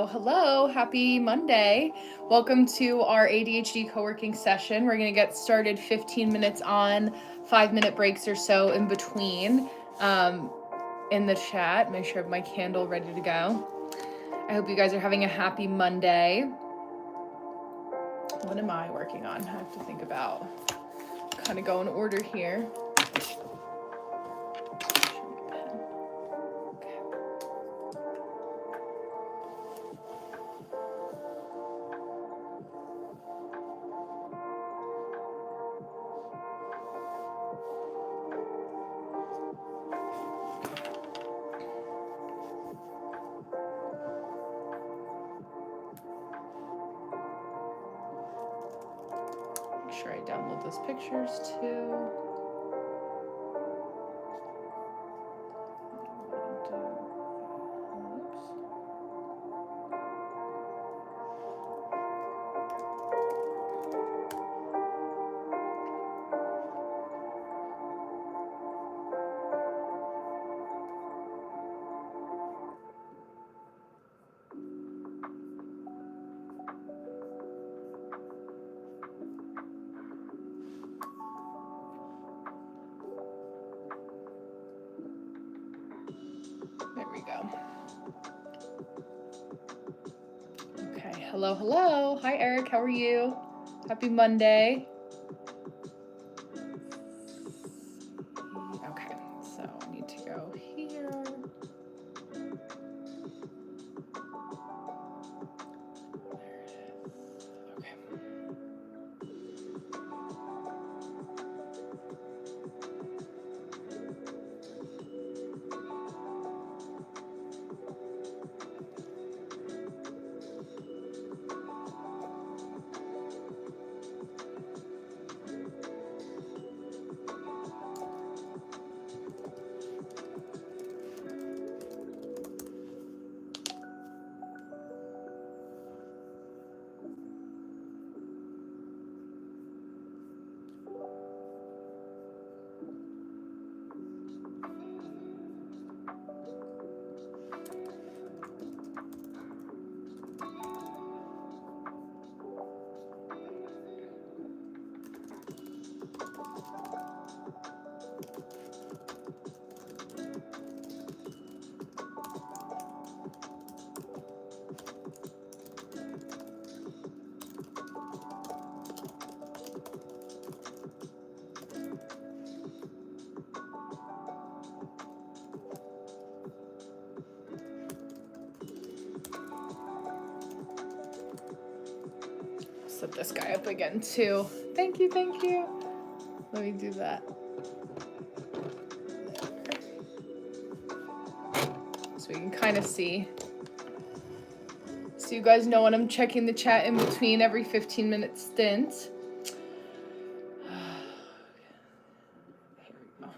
Hello, happy Monday. Welcome to our ADHD co-working session. We're going to get started 15 minutes on, 5-minute breaks or so in between in the chat. Make sure I have my candle ready to go. I hope you guys are having a happy Monday. What am I working on? I have to think about, kind of go in order here. Make sure I download those pictures too. There we go. Okay, hello. Hi, Eric, how are you? Happy Monday. Okay, so I need to go here. Okay. Set this guy up again too. Thank you. Let me do that. So we can kind of see. So you guys know when I'm checking the chat in between every 15-minute stint. Here we go.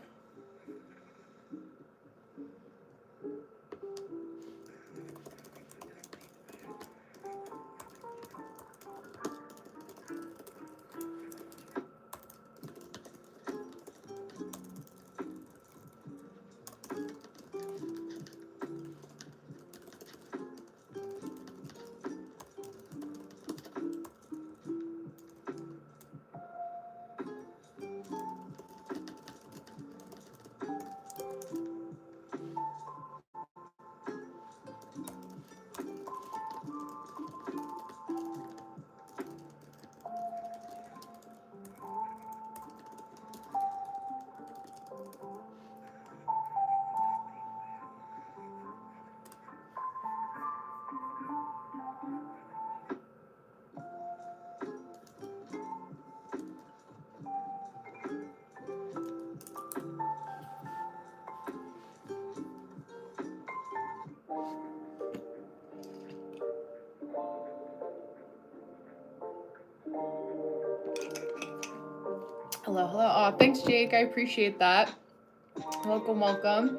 Hello. Oh, thanks, Jake. I appreciate that. Welcome.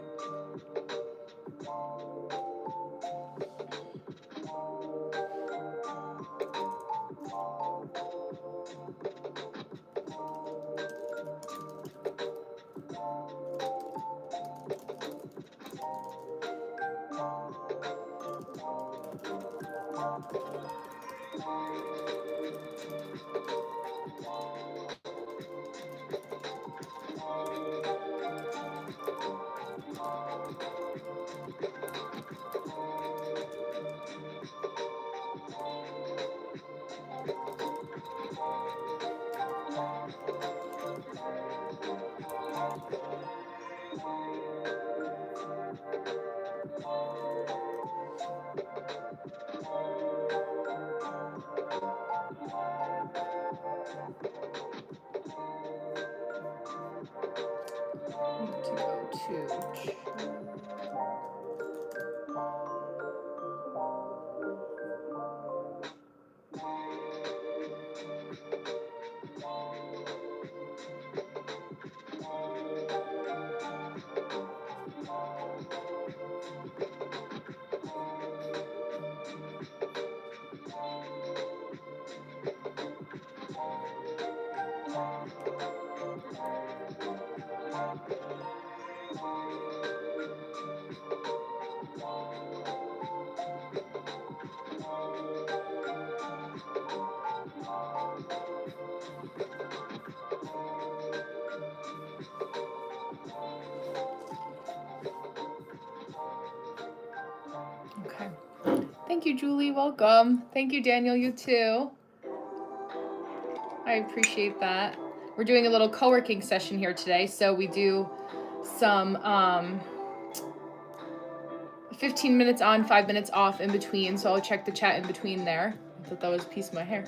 Okay. Thank you, Julie. Welcome. Thank you, Daniel. You too. I appreciate that. We're doing a little co-working session here today, so we do some 15 minutes on, 5 minutes off in between, so I'll check the chat in between there. I thought that was a piece of my hair.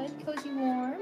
good. Cozy warm.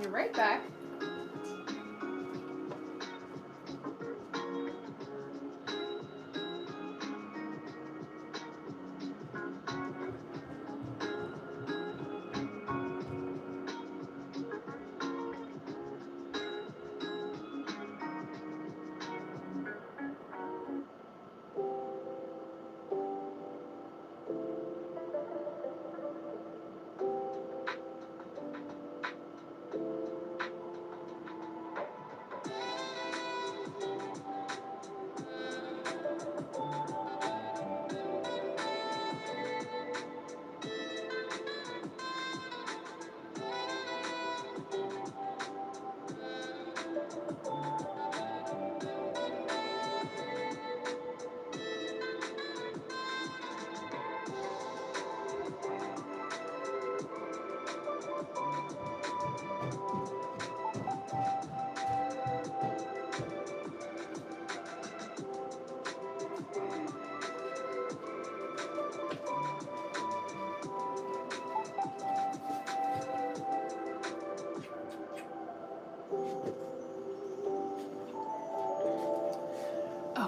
Be right back.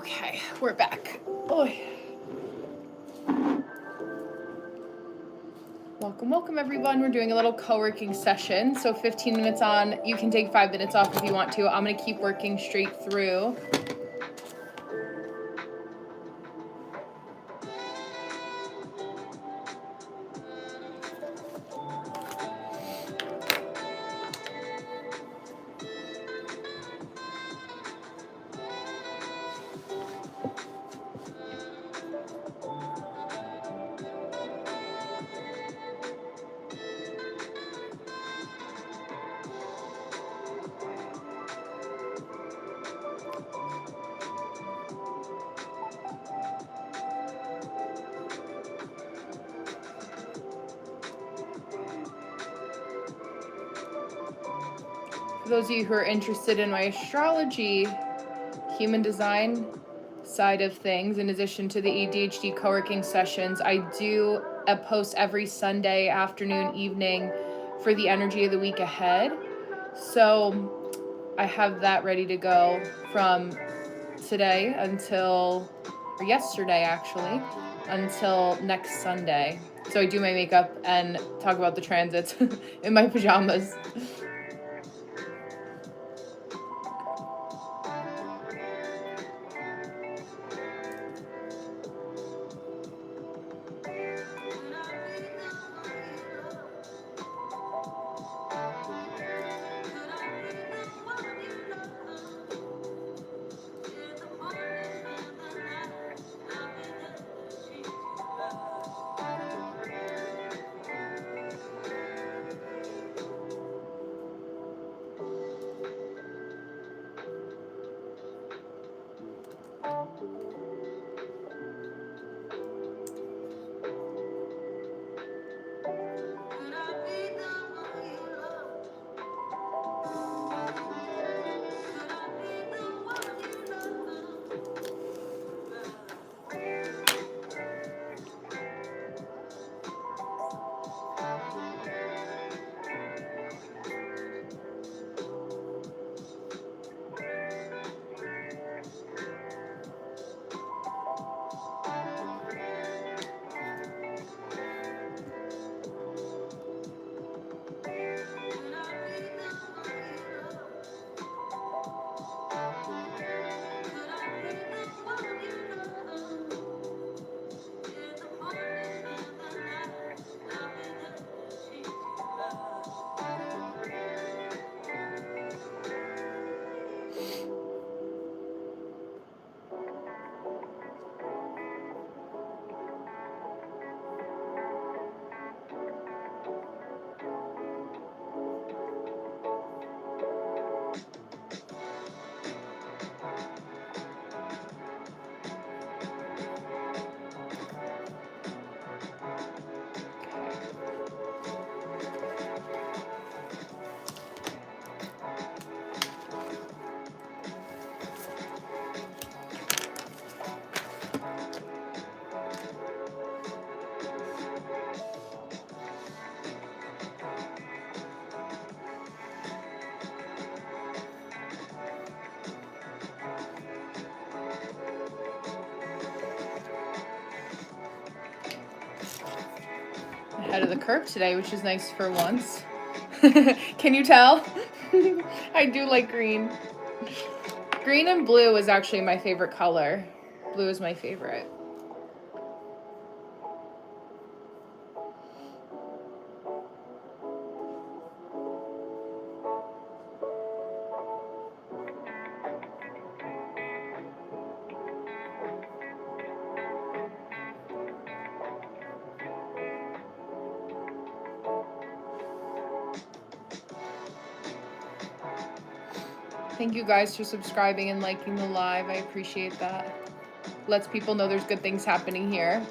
Okay, we're back. Oy. Welcome everyone. We're doing a little co-working session. So 15 minutes on, you can take 5 minutes off if you want to. I'm gonna keep working straight through. For those of you who are interested in my astrology, human design side of things, in addition to the ADHD co-working sessions, I do a post every Sunday afternoon, evening for the energy of the week ahead. So I have that ready to go from today until, or yesterday actually, until next Sunday. So I do my makeup and talk about the transits in my pajamas. Ahead of the curve today, which is nice for once. Can you tell? I do like green. Green and blue is actually my favorite color. Blue is my favorite. Thank you guys for subscribing and liking the live. I appreciate that. Lets people know there's good things happening here.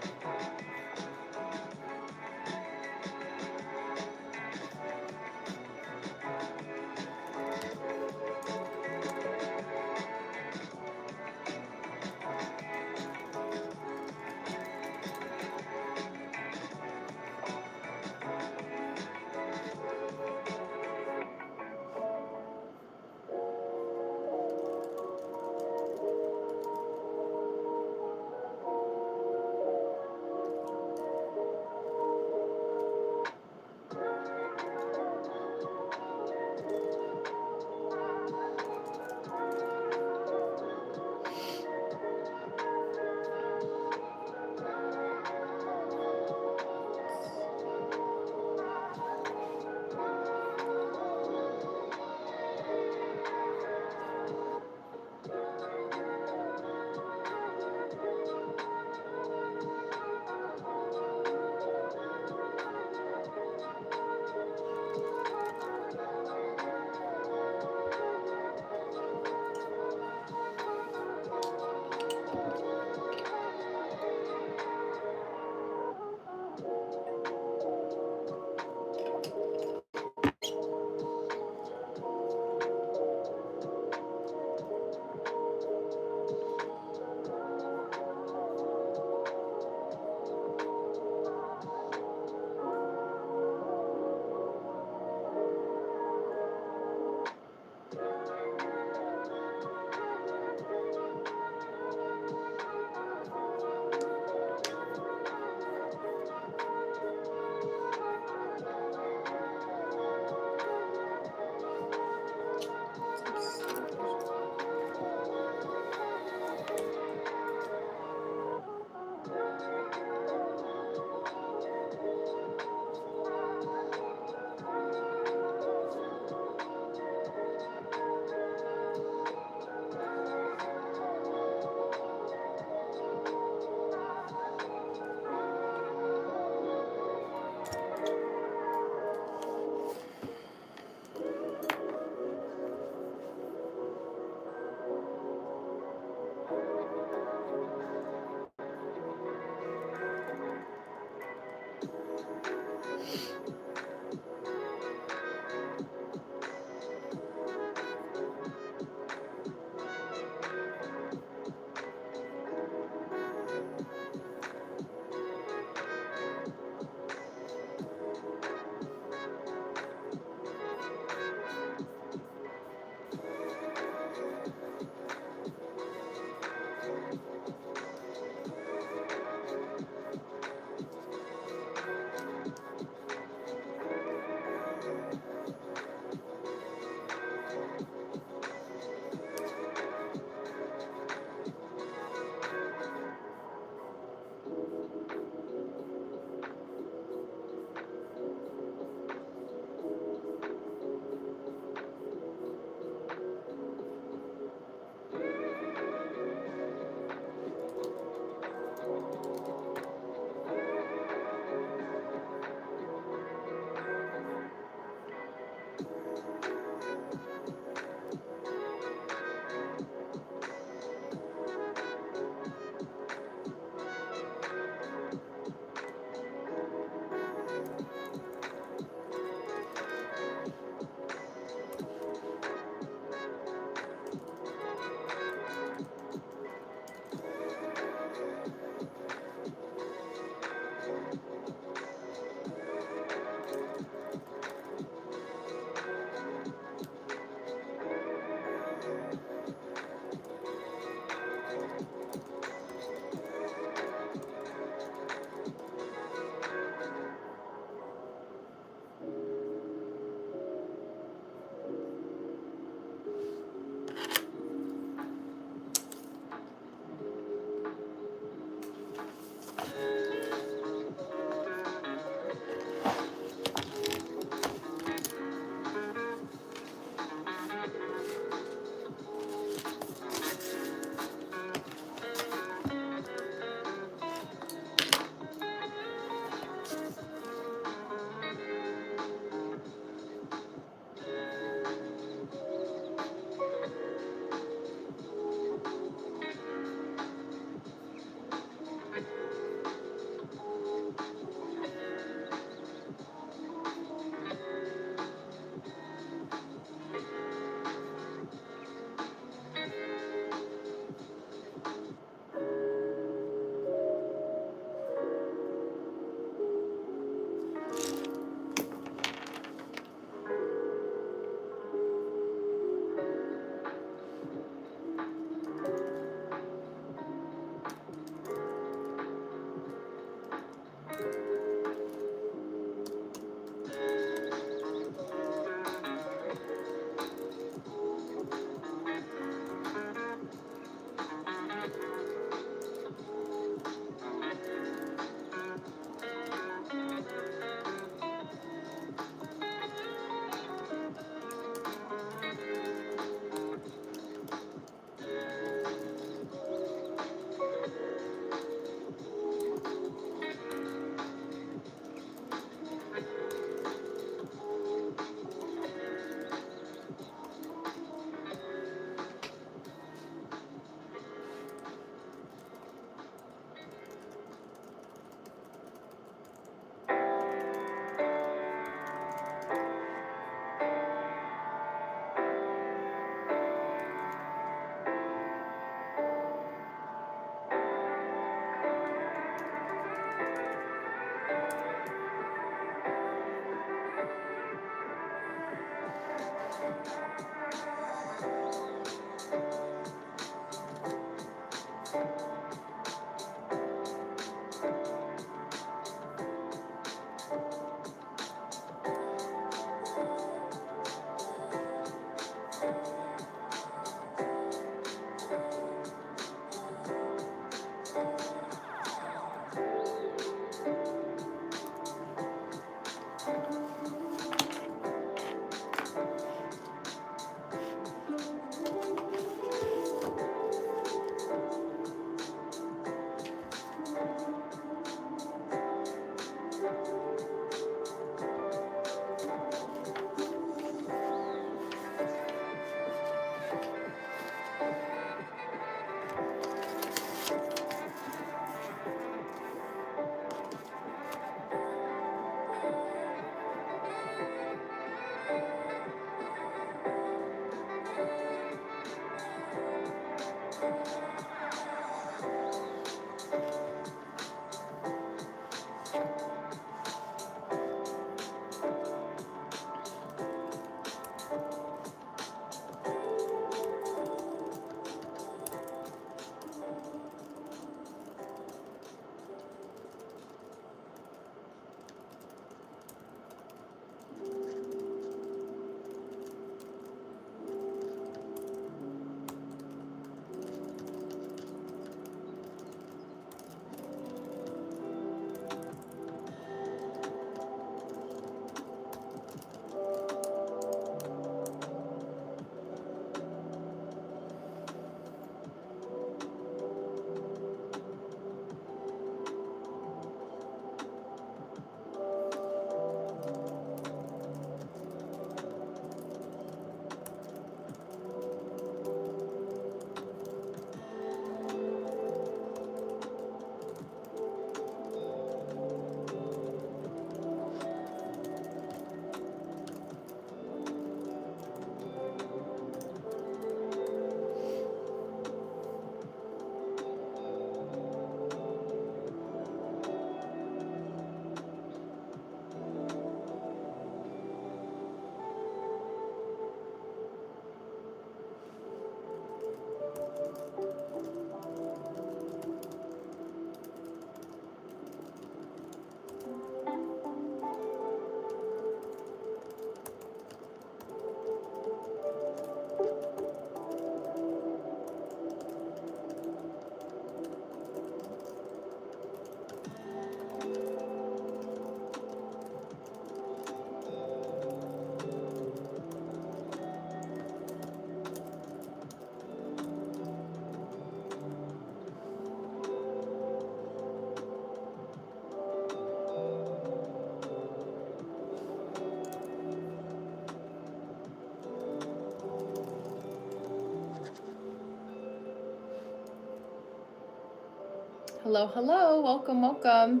Hello, hello. Welcome, welcome.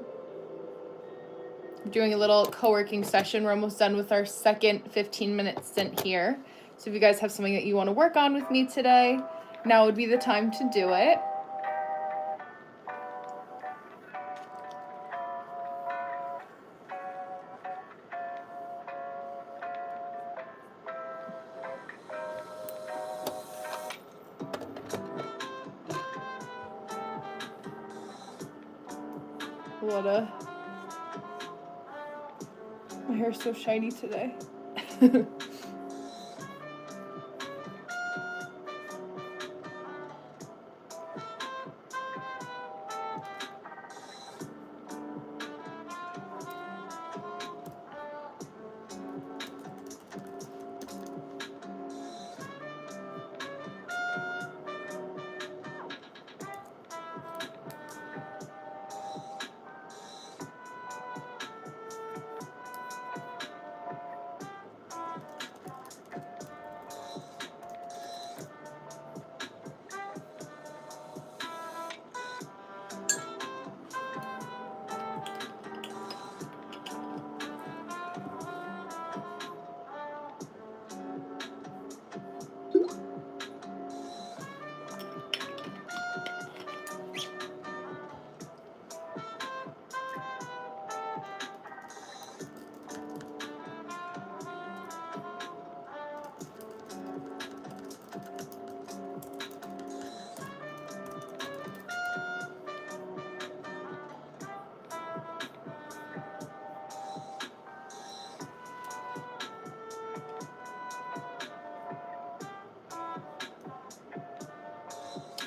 We're doing a little co-working session. We're almost done with our second 15-minute stint here. So if you guys have something that you want to work on with me today, now would be the time to do it. My hair's so shiny today.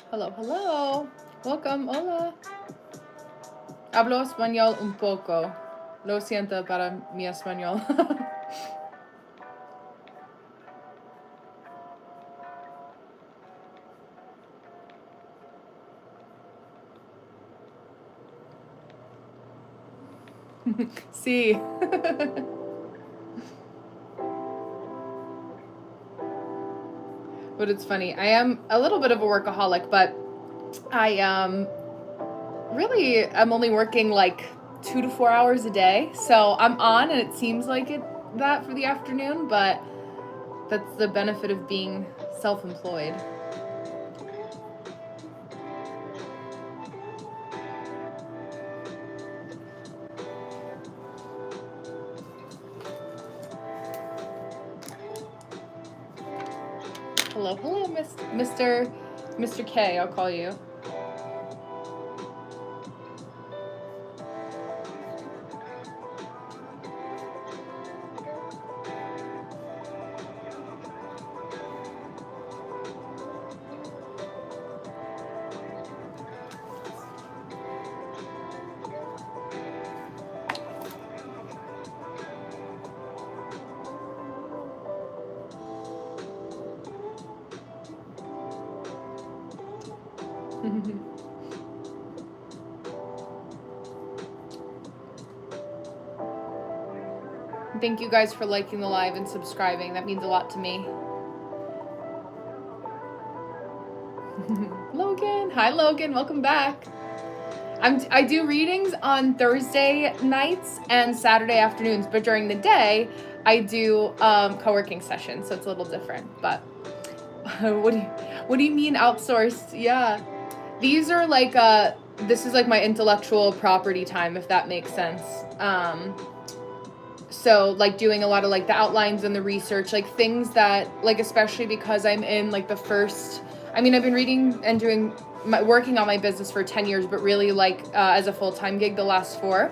Hello, hello. Welcome, hola. Hablo español un poco. Lo siento para mi español. Sí. But it's funny. I am a little bit of a workaholic, but I really I'm only working like 2 to 4 hours a day. So I'm on and it seems like it that for the afternoon, but that's the benefit of being self-employed. Hello, hello, Mr. K, I'll call you. Thank you guys for liking the live and subscribing. That means a lot to me. Logan. Hi, Logan. Welcome back. I do readings on Thursday nights and Saturday afternoons, but during the day, I do co-working sessions, so it's a little different. But what do you mean outsourced? Yeah. These are like this is like my intellectual property time, if that makes sense. So like doing a lot of like the outlines and the research, like things that like, especially because I'm in like the first, I mean, I've been reading and working on my business for 10 years, but really like as a full-time gig the last 4.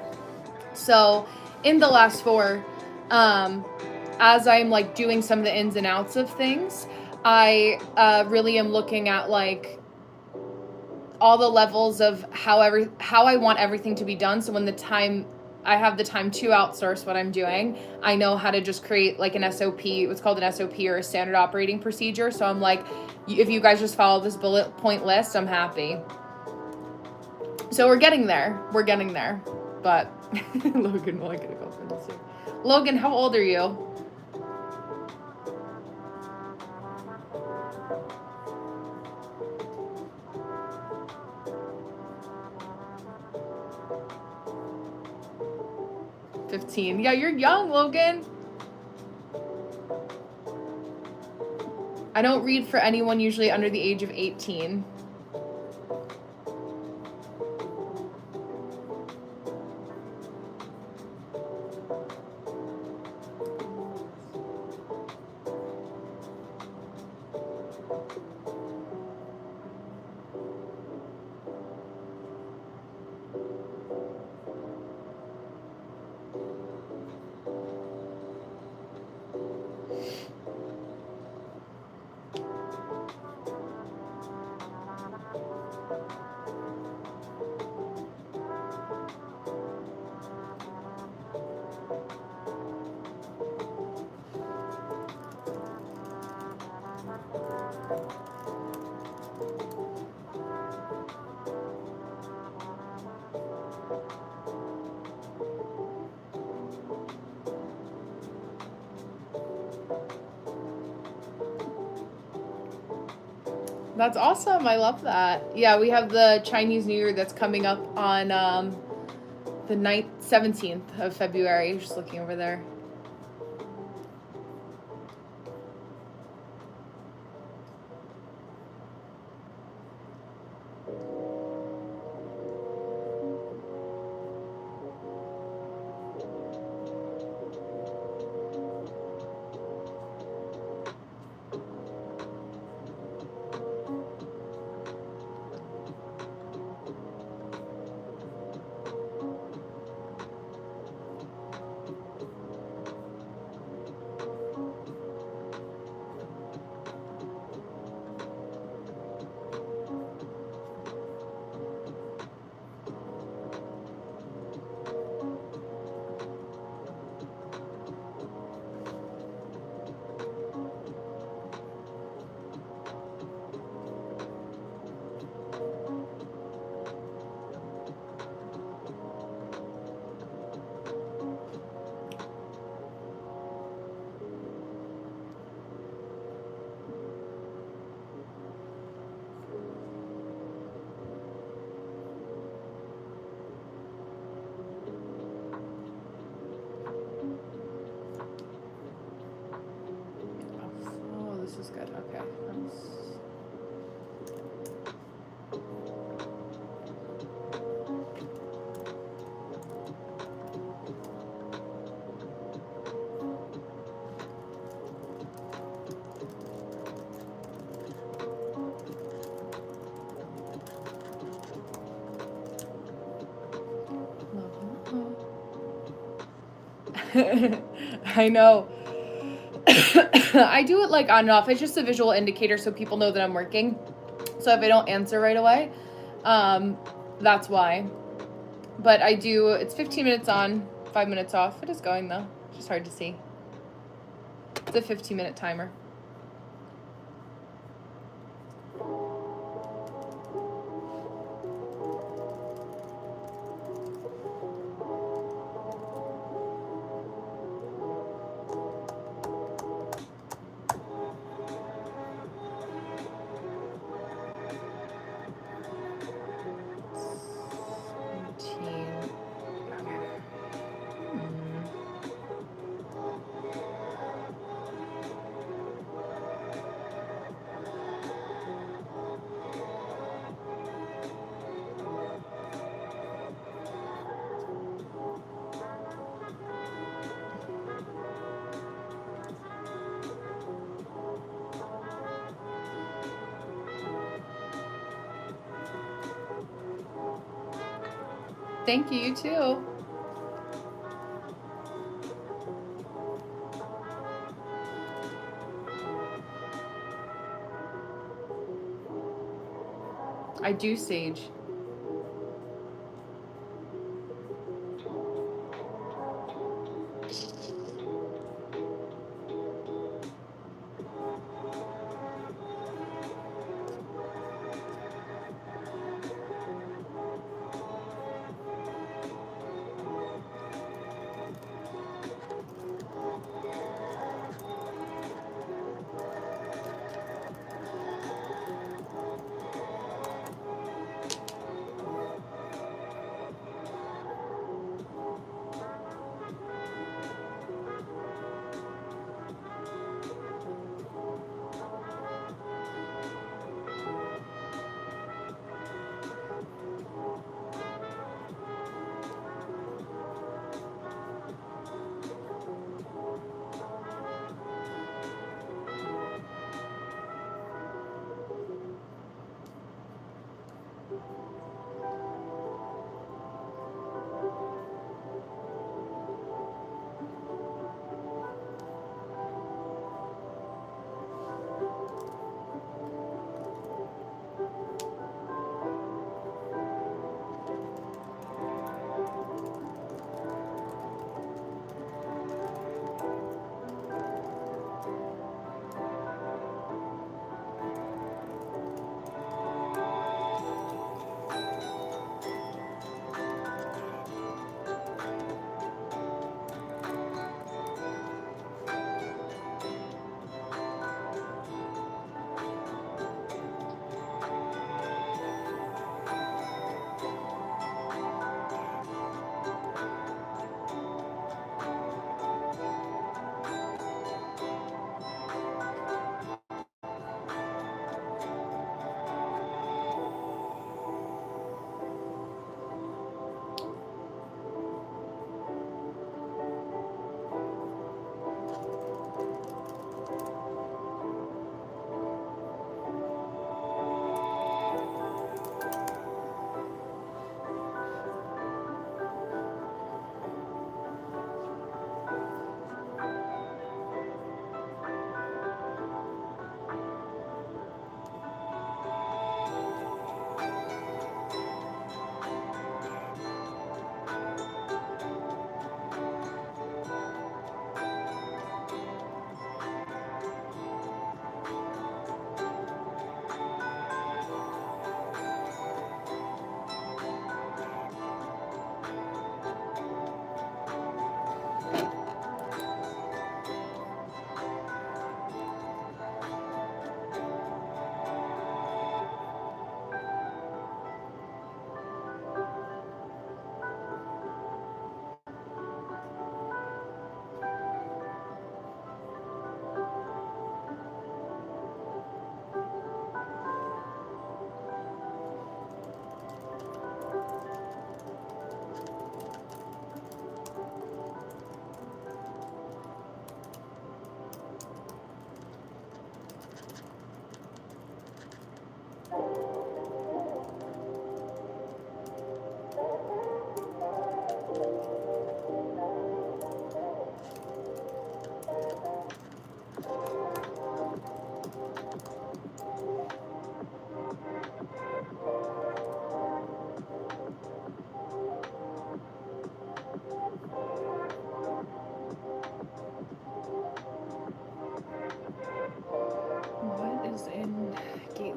So in the last 4, as I'm like doing some of the ins and outs of things, I really am looking at like all the levels of how I want everything to be done. So when I have the time to outsource what I'm doing, I know how to just create like an SOP. What's called an SOP, or a standard operating procedure. So I'm like, if you guys just follow this bullet point list, I'm happy. So we're getting there. But Logan, well, I gotta go for this here. Logan, how old are you? 15. Yeah, you're young, Logan. I don't read for anyone usually under the age of 18. That's awesome. I love that. Yeah, we have the Chinese New Year that's coming up on the 17th of February. Just looking over there. Oh, this is good. Okay. I know. I do it like on and off. It's just a visual indicator so people know that I'm working. So if I don't answer right away, that's why. But I do, it's 15 minutes on, 5 minutes off. It is going though. It's just hard to see. It's a 15-minute timer. Thank you, you too. I do sage.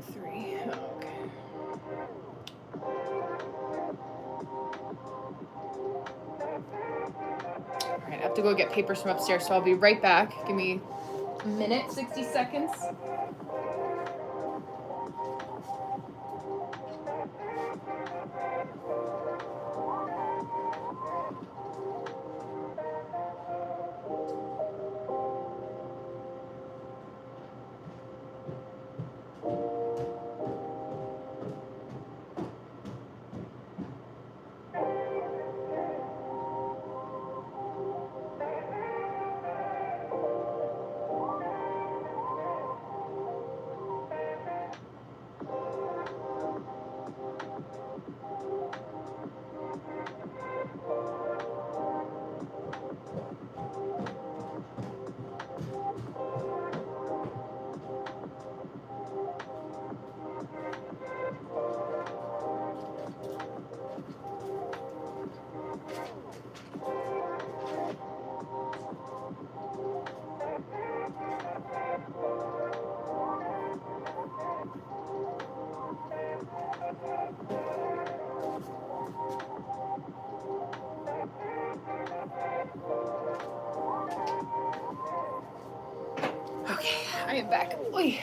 3. Okay. All right, I have to go get papers from upstairs, so I'll be right back. Give me a minute, 60 seconds. Okay, I am back. Oy.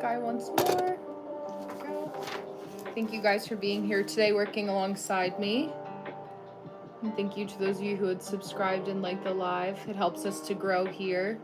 Guy once more. Thank you guys for being here today, working alongside me. And thank you to those of you who had subscribed and liked the live. It helps us to grow here.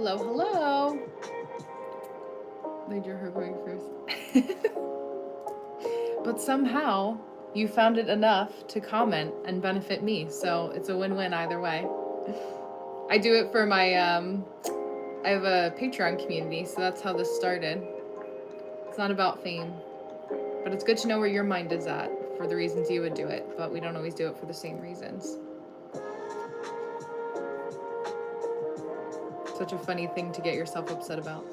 Hello, hello. Lead her going first. But somehow you found it enough to comment and benefit me, so it's a win-win either way. I do it for my I have a Patreon community, so that's how this started. It's not about fame, but it's good to know where your mind is at for the reasons you would do it, but we don't always do it for the same reasons. Such a funny thing to get yourself upset about.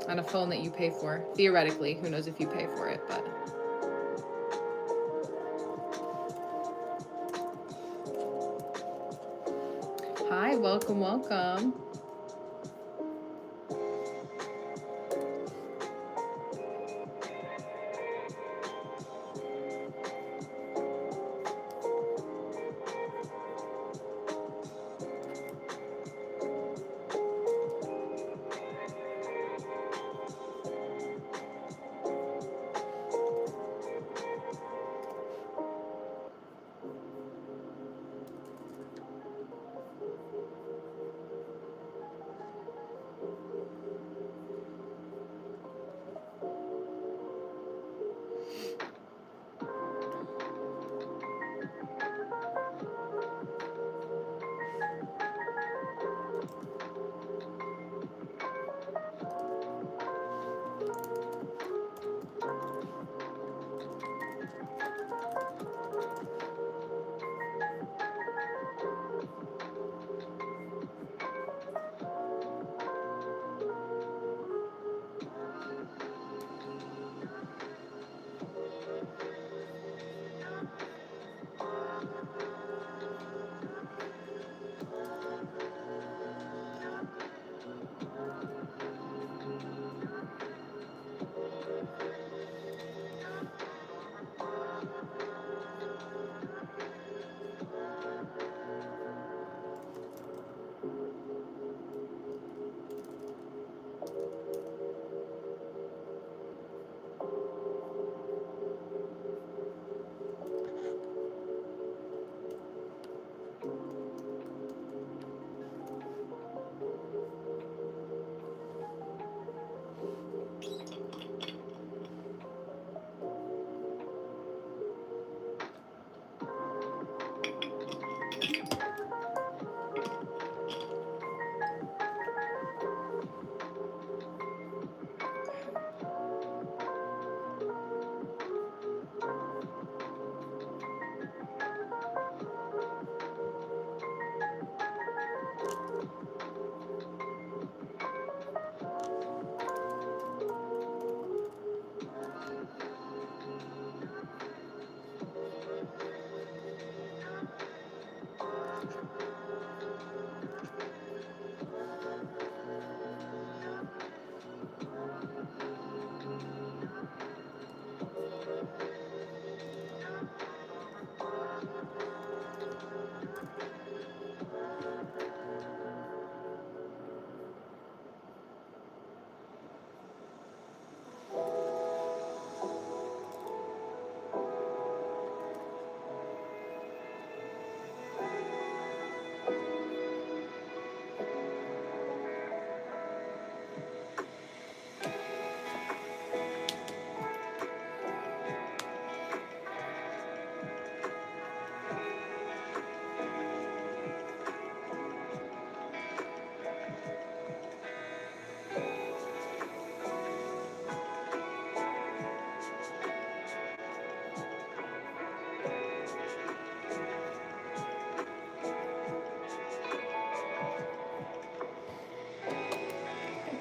On a phone that you pay for. Theoretically, who knows if you pay for it, but... Hi, welcome, welcome.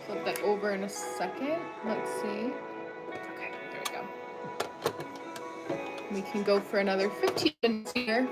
Flip that over in a second. Let's see. Okay, there we go. We can go for another 15 minutes here.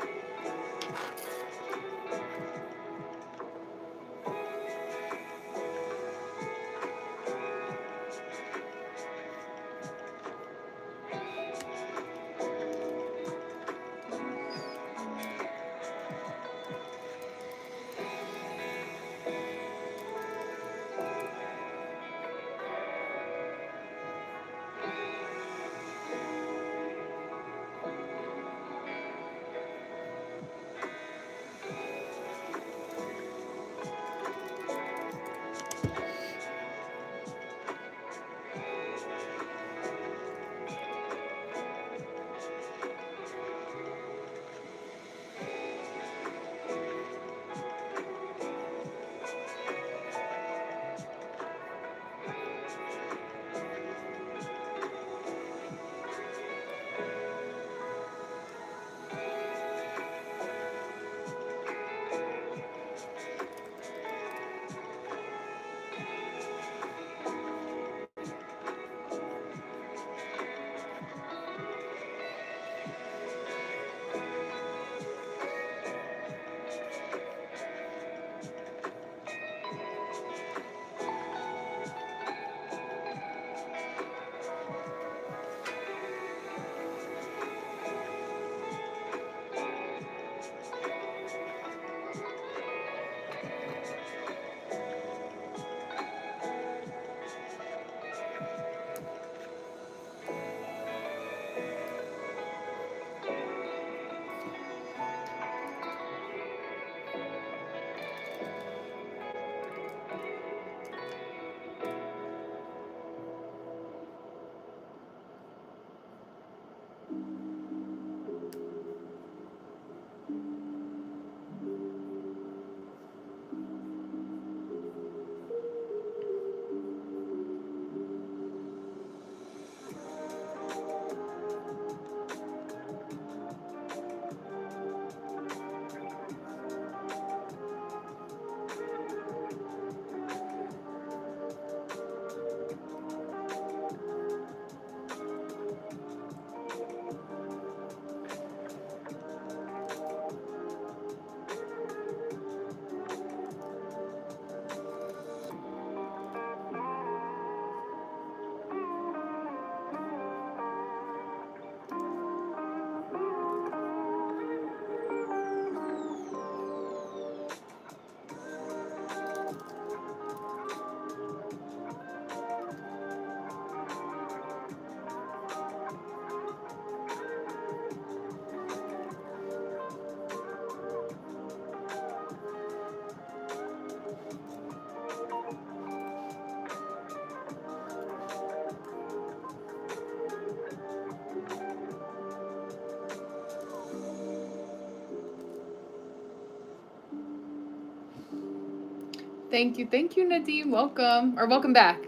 Thank you, Nadeem. Welcome, or welcome back.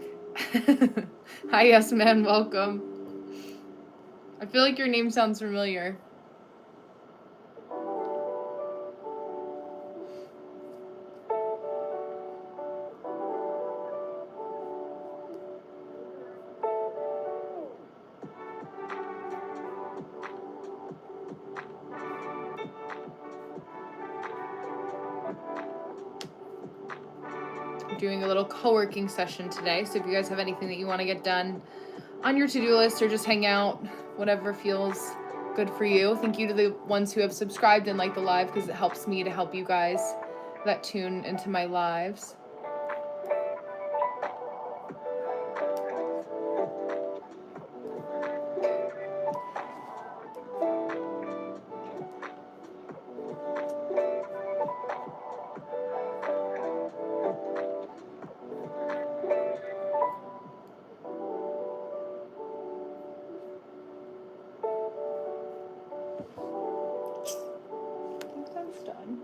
Hi, yes, man. Welcome. I feel like your name sounds familiar. Doing a little co-working session today, so if you guys have anything that you want to get done on your to-do list or just hang out, whatever feels good for you. Thank you to the ones who have subscribed and liked the live, because it helps me to help you guys that tune into my lives. Done.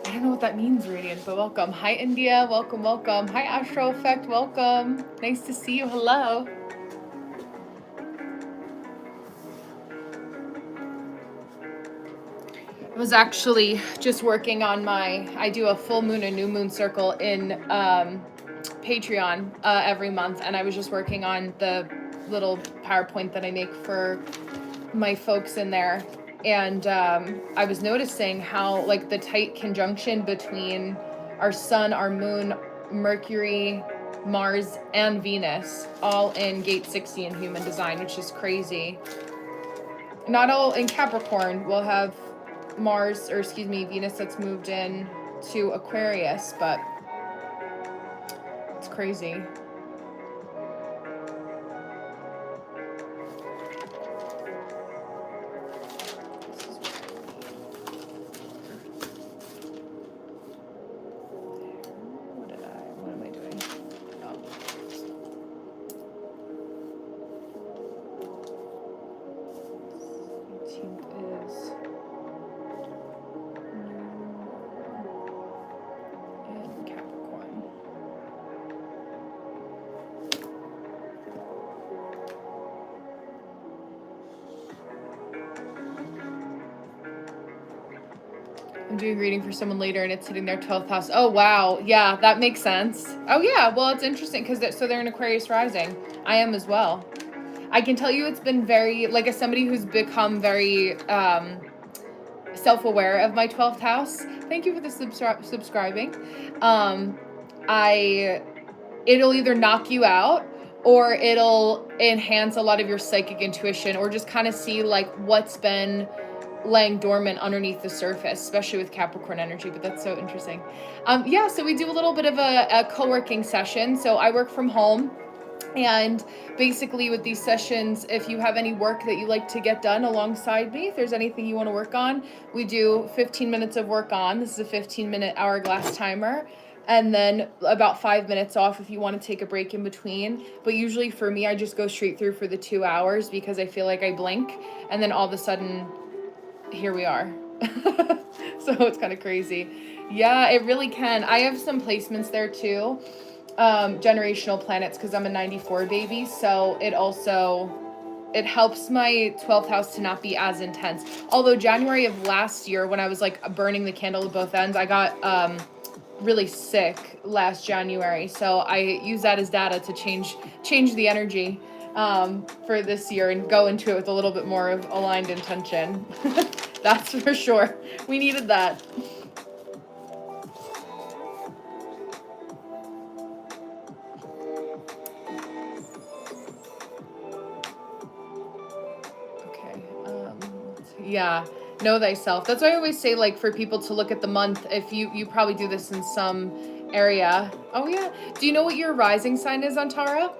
I don't know what that means, Radiant, but welcome. Hi, India. Welcome, welcome. Hi, Astro Effect. Welcome. Nice to see you. Hello. I was actually just working on I do a full moon and new moon circle in Patreon every month, and I was just working on the little PowerPoint that I make for my folks in there. And I was noticing how, like, the tight conjunction between our sun, our moon, Mercury, Mars, and Venus, all in gate 60 in human design, which is crazy. Not all in Capricorn. We'll have Venus that's moved in to Aquarius, but it's crazy. What am I doing? Oh. 18th is in Capricorn. I'm doing reading for someone later, and it's hitting their 12th house. Oh, wow. Yeah, that makes sense. Oh, yeah. Well, it's interesting because they're in Aquarius rising. I am as well. I can tell you it's been very, like, as somebody who's become very self-aware of my 12th house. Thank you for the subscribing. It'll either knock you out, or it'll enhance a lot of your psychic intuition, or just kind of see, like, what's been laying dormant underneath the surface, especially with Capricorn energy. But that's so interesting. Yeah, so we do a little bit of a co-working session. So I work from home, and basically with these sessions, if you have any work that you like to get done alongside me, if there's anything you want to work on, we do 15 minutes of work on. This is a 15-minute hourglass timer, and then about 5 minutes off if you want to take a break in between. But usually for me, I just go straight through for the 2 hours, because I feel like I blink and then all of a sudden here we are. So it's kind of crazy. Yeah, it really can. I have some placements there too, generational planets, because I'm a 94 baby, so it also it helps my 12th house to not be as intense. Although January of last year, when I was like burning the candle at both ends, I got really sick last January. So I use that as data to change the energy for this year and go into it with a little bit more of aligned intention. That's for sure. We needed that. Okay. Yeah. Know thyself. That's why I always say, like, for people to look at the month. If you probably do this in some area. Oh yeah. Do you know what your rising sign is, Antara?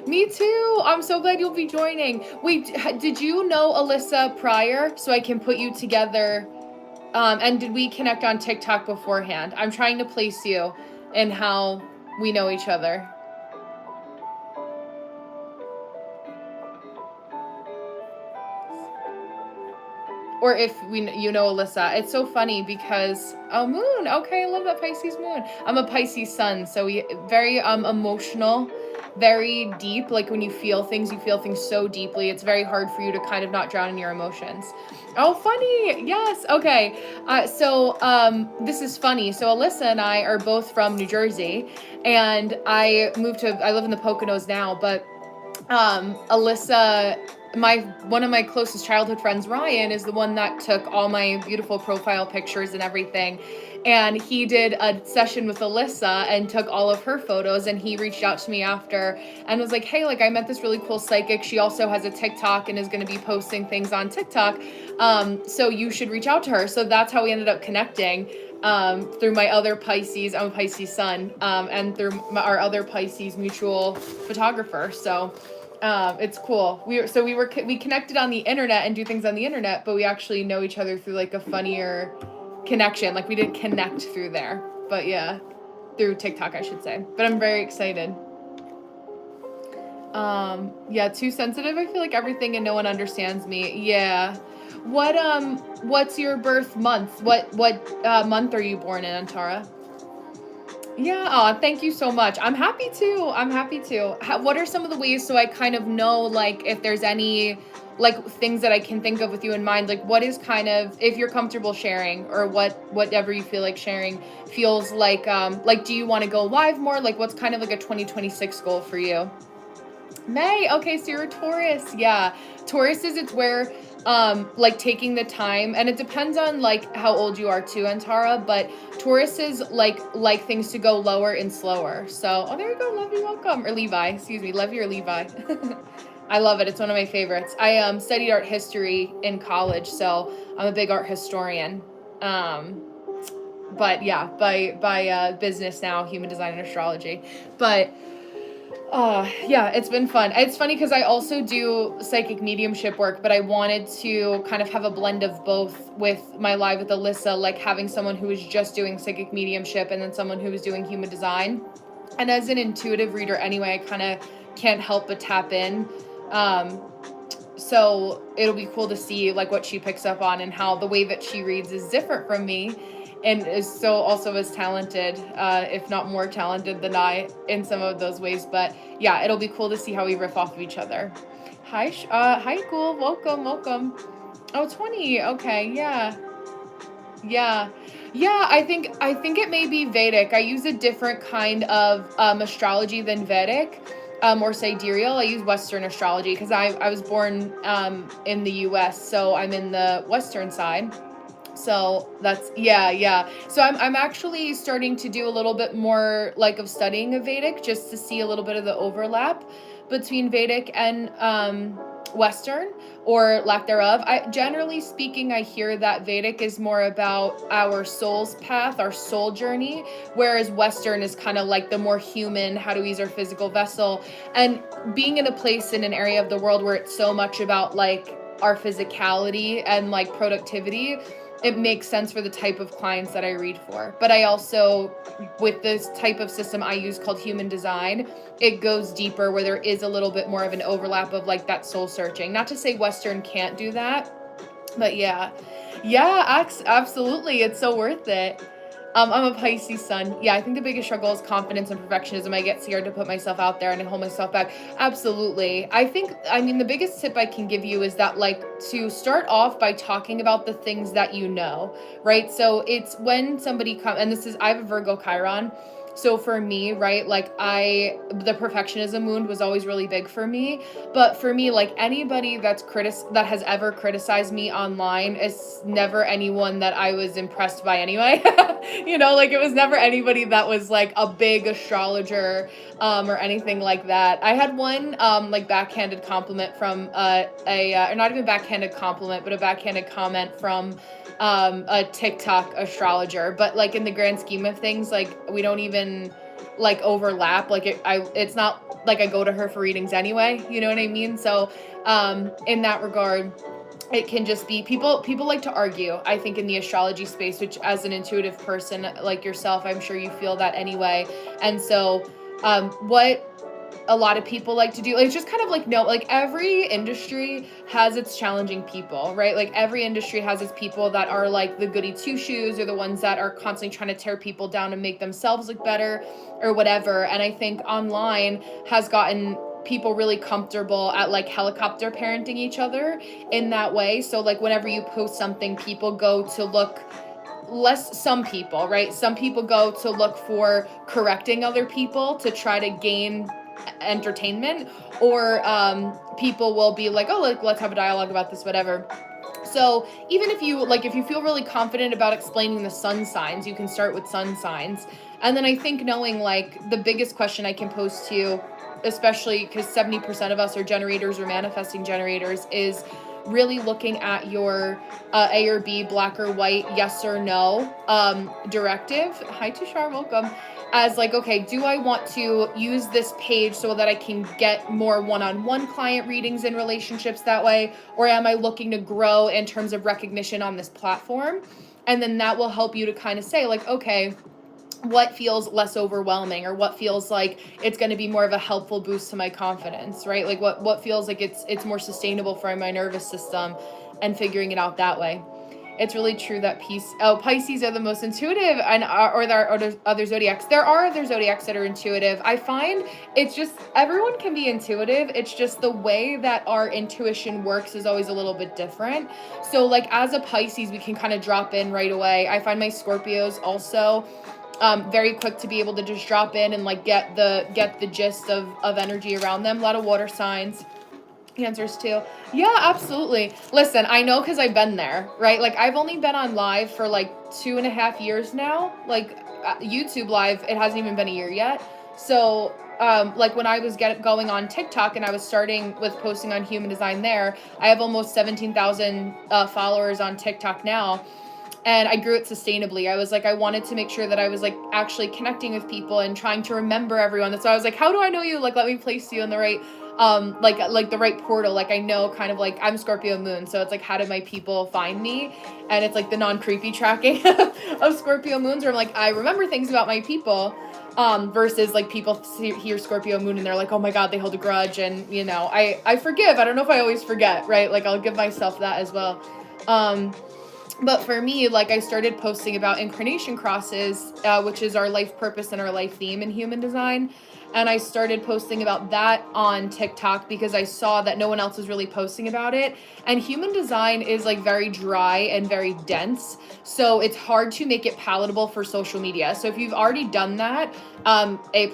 Me too. I'm so glad you'll be joining. Wait, did you know Alyssa prior so I can put you together? And did we connect on TikTok beforehand? I'm trying to place you in how we know each other. Or if you know Alyssa. It's so funny because, oh, moon. Okay, I love that Pisces moon. I'm a Pisces sun, so we very emotional, very deep. Like when you feel things so deeply. It's very hard for you to kind of not drown in your emotions. Oh, funny. Yes. Okay. So this is funny. So Alyssa and I are both from New Jersey, and I live in the Poconos now, but Alyssa, one of my closest childhood friends, Ryan, is the one that took all my beautiful profile pictures and everything. And he did a session with Alyssa and took all of her photos, and he reached out to me after and was like, hey, like, I met this really cool psychic. She also has a TikTok and is going to be posting things on TikTok. So you should reach out to her. So that's how we ended up connecting. Through my other Pisces, I'm a Pisces sun, and through our other Pisces mutual photographer. So it's cool. We connected on the internet and do things on the internet, but we actually know each other through like a funnier connection. Like we didn't connect through there, but yeah, through TikTok, I should say. But I'm very excited. Yeah, too sensitive. I feel like everything and no one understands me. Yeah. What's your birth month? What month are you born in, Antara? Yeah, thank you so much. I'm happy to. What are some of the ways so I kind of know, like, if there's any, like, things that I can think of with you in mind? Like, what is kind of, if you're comfortable sharing, or whatever you feel like sharing feels like, do you want to go live more? Like, what's kind of like a 2026 goal for you? May. Okay, so you're a Taurus. Yeah. Tauruses, it's where like taking the time, and it depends on like how old you are too, Antara, but Tauruses like things to go lower and slower. So, oh, there you go, Levy, welcome. Or Levi, excuse me, Levy or Levi. I love it. It's one of my favorites. I studied art history in college, so I'm a big art historian. But yeah, by business now, human design and astrology. But yeah, it's been fun. It's funny because I also do psychic mediumship work, but I wanted to kind of have a blend of both with my live with Alyssa, like having someone who is just doing psychic mediumship and then someone who is doing human design. And as an intuitive reader anyway, I kind of can't help but tap in. So it'll be cool to see like what she picks up on and how the way that she reads is different from me, and is so also as talented, if not more talented than I in some of those ways. But yeah, it'll be cool to see how we riff off of each other. Hi, cool. Welcome. Oh, 20. Okay, yeah. I think it may be Vedic. I use a different kind of astrology than Vedic. Or sidereal. I use Western astrology because I was born in the US, so I'm in the Western side. So that's yeah. So I'm actually starting to do a little bit more like of studying of Vedic just to see a little bit of the overlap between Vedic and Western, or lack thereof. Generally speaking, I hear that Vedic is more about our soul's path, our soul journey, whereas Western is kind of like the more human, how to use our physical vessel. And being in a place in an area of the world where it's so much about like our physicality and like productivity, it makes sense for the type of clients that I read for. But I also, with this type of system I use called human design, it goes deeper where there is a little bit more of an overlap of like that soul searching. Not to say Western can't do that, but yeah, absolutely. It's so worth it. I'm a Pisces sun. Yeah, I think the biggest struggle is confidence and perfectionism. I get scared to put myself out there and I hold myself back. Absolutely. I mean, the biggest tip I can give you is that, like, to start off by talking about the things that you know, right? So it's when somebody comes, and I have a Virgo Chiron. So for me, right, like the perfectionism wound was always really big for me. But for me, like anybody that has ever criticized me online is never anyone that I was impressed by anyway. Like it was never anybody that was like a big astrologer or anything like that. I had one like backhanded compliment from or not even backhanded compliment, but a backhanded comment from a TikTok astrologer. But like in the grand scheme of things, like we don't even like overlap. Like it's not like I go to her for readings anyway. You know what I mean? So in that regard, it can just be people like to argue, I think, in the astrology space, which as an intuitive person like yourself, I'm sure you feel that anyway. And so what a lot of people like to do, like, it's just kind of like, no, like every industry has its challenging people, right? Like every industry has its people that are like the goody two shoes, or the ones that are constantly trying to tear people down and make themselves look better or whatever. And I think online has gotten people really comfortable at like helicopter parenting each other in that way. So like whenever you post something, people go to look some people, right? Some people go to look for correcting other people to try to gain entertainment, or people will be like, oh, like, let's have a dialogue about this, whatever. So even if you feel really confident about explaining the sun signs, you can start with sun signs. And then I think knowing like the biggest question I can pose to you, especially because 70% of us are generators or manifesting generators, is really looking at your A or B, black or white, yes or no directive. Hi Tushar, welcome. As like, okay, do I want to use this page so that I can get more one-on-one client readings in relationships that way? Or am I looking to grow in terms of recognition on this platform? And then that will help you to kind of say like, okay, what feels less overwhelming, or what feels like it's going to be more of a helpful boost to my confidence, right? Like what feels like it's more sustainable for my nervous system, and figuring it out that way. It's really true that Pisces are the most intuitive, and or there are other zodiacs. There are other zodiacs that are intuitive. I find it's just everyone can be intuitive. It's just the way that our intuition works is always a little bit different. So like as a Pisces, we can kind of drop in right away. I find my Scorpios also very quick to be able to just drop in and like get the gist of energy around them. A lot of water signs. Answers too. Yeah, absolutely. Listen, I know because I've been there, right? Like I've only been on live for like 2.5 years now. Like YouTube live, it hasn't even been a year yet. So like when I was going on TikTok and I was starting with posting on human design there, I have almost 17,000 followers on TikTok now. And I grew it sustainably. I was like, I wanted to make sure that I was like actually connecting with people and trying to remember everyone. So I was like, how do I know you? Like, let me place you in the right, like the right portal. Like I know kind of like I'm Scorpio moon. So it's like, how do my people find me? And it's like the non-creepy tracking of Scorpio moons, where I'm like, I remember things about my people. Versus like people hear Scorpio moon and they're like, oh my God, they hold a grudge. And I forgive. I don't know if I always forget, right? Like I'll give myself that as well. But for me, like I started posting about incarnation crosses, which is our life purpose and our life theme in human design. And I started posting about that on TikTok because I saw that no one else was really posting about it. And human design is like very dry and very dense. So it's hard to make it palatable for social media. So if you've already done that, A+,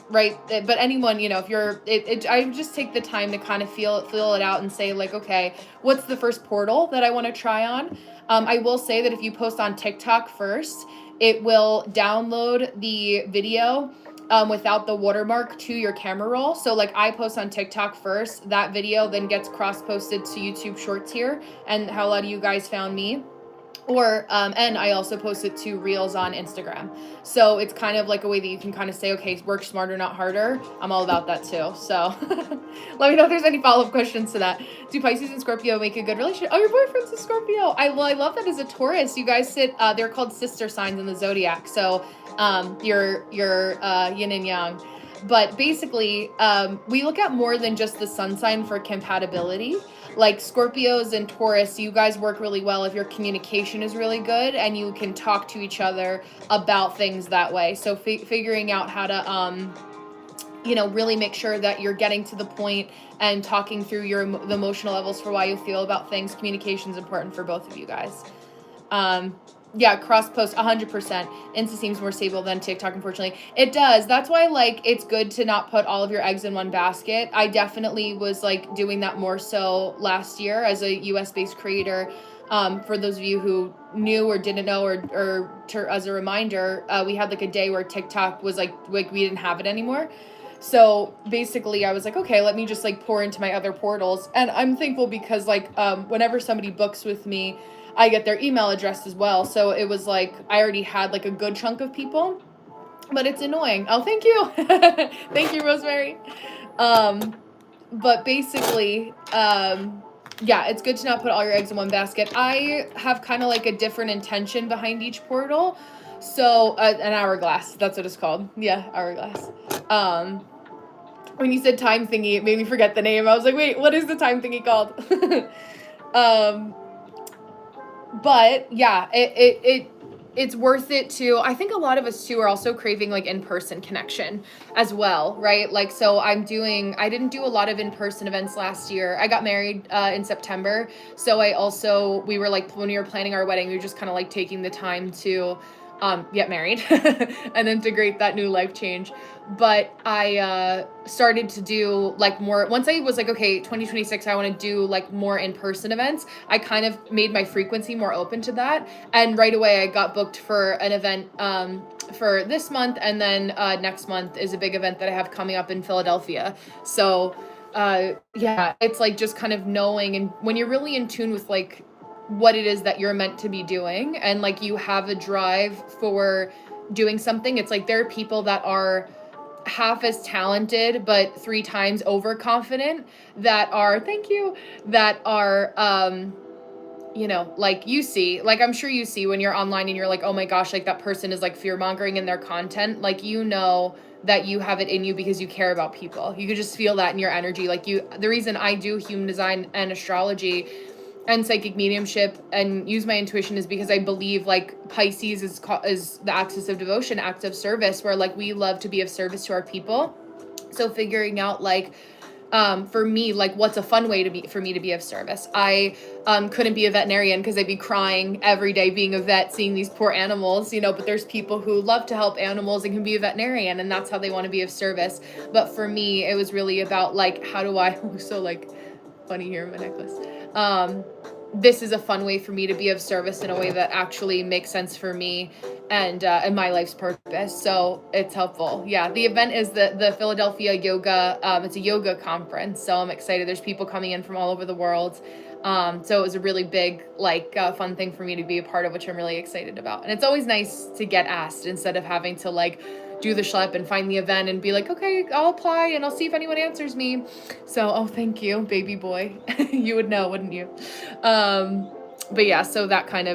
right? But anyone, if you're, I just take the time to kind of feel it out and say like, okay, what's the first portal that I want to try on? I will say that if you post on TikTok first, it will download the video without the watermark to your camera roll. So like I post on TikTok first, that video then gets cross-posted to YouTube Shorts here, and how a lot of you guys found me. Or, and I also post it to Reels on Instagram. So it's kind of like a way that you can kind of say, okay, work smarter, not harder. I'm all about that too. So let me know if there's any follow-up questions to that. Do Pisces and Scorpio make a good relationship? Oh, your boyfriend's a Scorpio. I love that as a Taurus. You guys they're called sister signs in the zodiac. So you're yin and yang. But basically, we look at more than just the sun sign for compatibility. Like Scorpios and Taurus, you guys work really well if your communication is really good and you can talk to each other about things that way. So figuring out how to really make sure that you're getting to the point and talking through the emotional levels for why you feel about things. Communication is important for both of you guys. Yeah, cross post 100%. Insta seems more stable than TikTok, unfortunately. It does. That's why, like, it's good to not put all of your eggs in one basket. I definitely was, like, doing that more so last year as a US-based creator. For those of you who knew or didn't know, or as a reminder, we had, like, a day where TikTok was, like we didn't have it anymore. So basically I was like, okay, let me just, like, pour into my other portals. And I'm thankful because, like, whenever somebody books with me, I get their email address as well. So it was like I already had, like, a good chunk of people, but it's annoying. Oh, thank you. Thank you, Rosemary. But basically, yeah, it's good to not put all your eggs in one basket. I have kind of like a different intention behind each portal. So an hourglass, that's what it's called. Yeah, hourglass. When you said time thingy, it made me forget the name. I was like, wait, what is the time thingy called? But yeah, it's worth it too. I think a lot of us too are also craving, like, in-person connection as well, right? Like, so I didn't do a lot of in-person events last year. I got married in September. So we were like, when we were planning our wedding, we were just kind of like taking the time to get married and integrate that new life change. But I started to do, like, more, once I was like, okay, 2026, I want to do, like, more in-person events. I kind of made my frequency more open to that. And right away I got booked for an event for this month. And then next month is a big event that I have coming up in Philadelphia. So yeah, it's like just kind of knowing, and when you're really in tune with, like, what it is that you're meant to be doing, and, like, you have a drive for doing something, it's like there are people that are half as talented but 3 times overconfident that are like, you see, like, I'm sure you see when you're online and you're like, oh my gosh, like, that person is, like, fear-mongering in their content, like, that you have it in you because you care about people. You could just feel that in your energy. Like, the reason I do human design and astrology and psychic mediumship and use my intuition is because I believe, like, Pisces is the axis of devotion, act of service, where, like, we love to be of service to our people. So figuring out, like, for me, like, what's a fun way for me to be of service. I couldn't be a veterinarian because I'd be crying every day being a vet, seeing these poor animals, but there's people who love to help animals and can be a veterinarian, and that's how they want to be of service. But for me, it was really about, like, how do I so, like, funny here in my necklace. This is a fun way for me to be of service in a way that actually makes sense for me and my life's purpose. So it's helpful. Yeah, the event is the Philadelphia yoga. It's a yoga conference, so I'm excited. There's people coming in from all over the world. So it was a really big, like, fun thing for me to be a part of, which I'm really excited about. And it's always nice to get asked instead of having to, like, do the schlep and find the event and be like, okay, I'll apply and I'll see if anyone answers me. So, oh, thank you, baby boy. You would know, wouldn't you? But yeah, so those kinds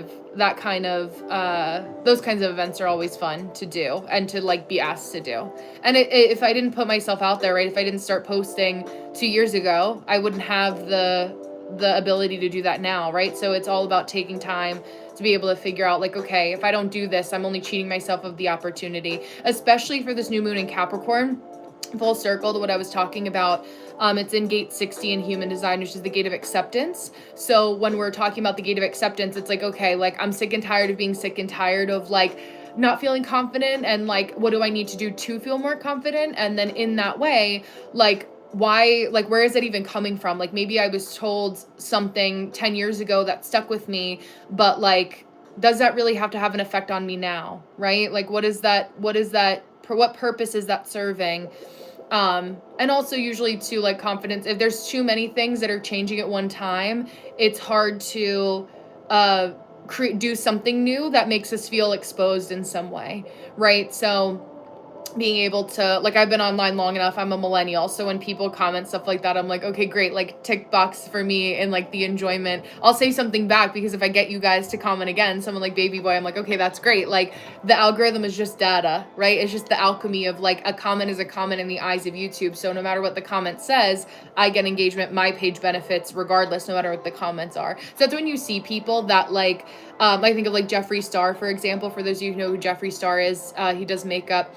of events are always fun to do and to, like, be asked to do. And if I didn't put myself out there, right, if I didn't start posting 2 years ago, I wouldn't have the ability to do that now, right? So it's all about taking time to be able to figure out, like, okay, if I don't do this, I'm only cheating myself of the opportunity, especially for this new moon in Capricorn. Full circle to what I was talking about. It's in gate 60 in human design, which is the gate of acceptance. So when we're talking about the gate of acceptance, it's like, okay, like, I'm sick and tired of being sick and tired of, like, not feeling confident, and, like, what do I need to do to feel more confident? And then in that way, like, why, like, where is that even coming from? Like, maybe I was told something 10 years ago that stuck with me, but, like, does that really have to have an effect on me now, right? Like, what purpose is that serving? And also usually too, like, confidence, if there's too many things that are changing at one time, it's hard to do something new that makes us feel exposed in some way, right? So being able to, like, I've been online long enough, I'm a millennial, so when people comment stuff like that, I'm like, okay, great, like, tick box for me, and like the enjoyment. I'll say something back, because if I get you guys to comment again, someone like Baby Boy, I'm like, okay, that's great. Like, the algorithm is just data, right? It's just the alchemy of, like, a comment is a comment in the eyes of YouTube. So no matter what the comment says, I get engagement, my page benefits regardless, no matter what the comments are. So that's when you see people that, like, I think of like Jeffree Star, for example. For those of you who know who Jeffree Star is, he does makeup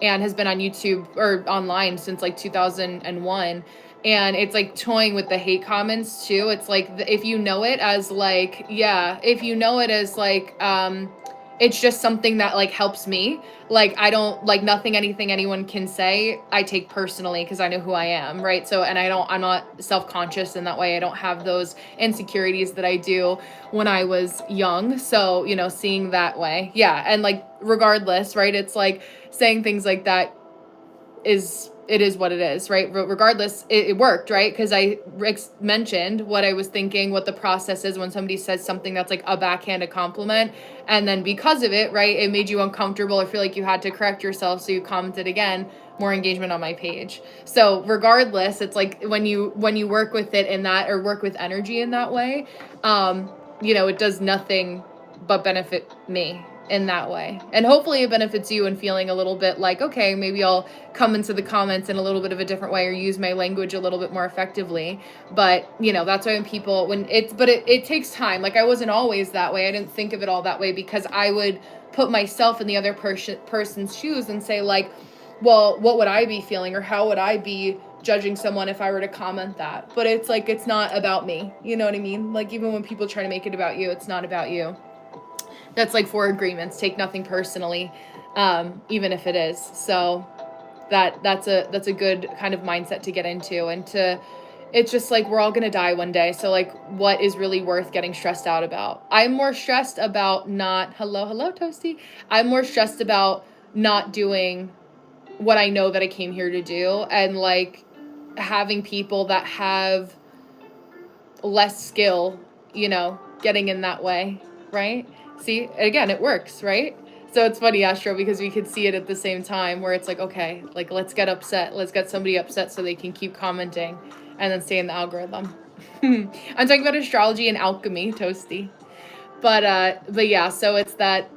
and has been on YouTube or online since like 2001. And it's like toying with the hate comments too. It's like, if you know it as like, yeah, if you know it as like, it's just something that like helps me. Like, I don't like nothing, anything anyone can say, I take personally, because I know who I am, right? So, and I'm not self-conscious in that way. I don't have those insecurities that I do when I was young. So, you know, seeing that way. Yeah. And like, regardless, right? It's like saying things like that it is what it is, right? Regardless, it worked, right? Because I mentioned what I was thinking, what the process is when somebody says something that's like a backhanded compliment. And then because of it, right, it made you uncomfortable or feel like you had to correct yourself. So you commented again, more engagement on my page. So regardless, it's like when you work with it in that, or work with energy in that way, you know, it does nothing but benefit me in that way. And hopefully it benefits you in feeling a little bit like, okay, maybe I'll come into the comments in a little bit of a different way, or use my language a little bit more effectively. But, you know, that's why when people, it takes time. Like, I wasn't always that way. I didn't think of it all that way, because I would put myself in the other person's shoes and say, like, well, what would I be feeling, or how would I be judging someone if I were to comment that? But it's like, it's not about me. You know what I mean? Like, even when people try to make it about you, it's not about you. That's like 4 agreements. Take nothing personally, even if it is. So that's a good kind of mindset to get into. And it's just like, we're all gonna die one day. So like, what is really worth getting stressed out about? I'm more stressed about not, hello Toasty. I'm more stressed about not doing what I know that I came here to do, and like having people that have less skill, you know, getting in that way, right? See, again, it works, right? So it's funny, Astro, because we could see it at the same time, where it's like, okay, like, let's get upset. Let's get somebody upset so they can keep commenting and then stay in the algorithm. I'm talking about astrology and alchemy, Toasty. But yeah, so it's that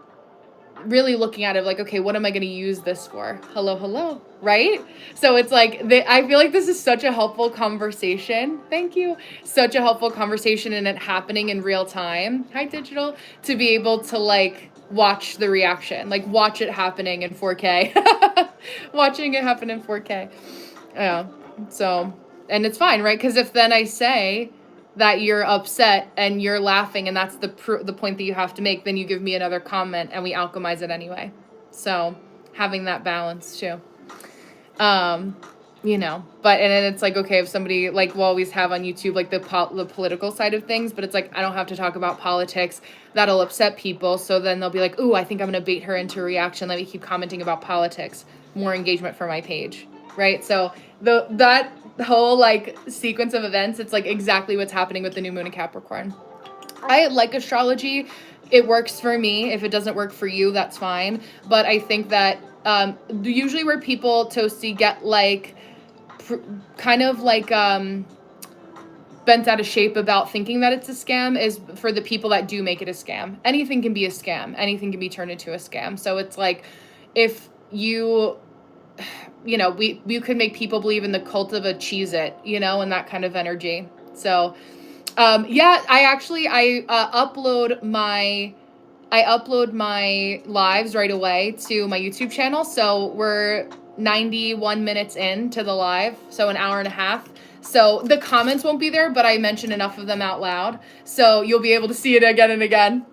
really looking at it like, okay, what am I going to use this for? Hello, right? So it's like, I feel like this is such a helpful conversation. Thank you. Such a helpful conversation, and it happening in real time. Hi, Digital. To be able to like watch the reaction, like watch it happening in 4K. Watching it happen in 4K. Yeah. So, and it's fine, right? Because if then I say that you're upset and you're laughing, and that's the point that you have to make, then you give me another comment and we alchemize it anyway. So having that balance too. You know, but, and then it's like, okay, if somebody, like, we'll always have on YouTube, like the political side of things, but it's like, I don't have to talk about politics. That'll upset people. So then they'll be like, ooh, I think I'm going to bait her into a reaction. Let me keep commenting about politics. More engagement for my page. Right. So that whole like sequence of events, it's like exactly what's happening with the new moon in Capricorn. I like astrology. It works for me. If it doesn't work for you, that's fine. But I think that usually where people, Toasty, get like kind of like bent out of shape about thinking that it's a scam is for the people that do make it a scam. Anything can be a scam. Anything can be turned into a scam. So it's like, if you know, we could make people believe in the cult of a Cheez-It, you know, and that kind of energy. So, yeah, I upload my lives right away to my YouTube channel. So we're 91 minutes into the live, so an hour and a half. So the comments won't be there, but I mentioned enough of them out loud, so you'll be able to see it again and again.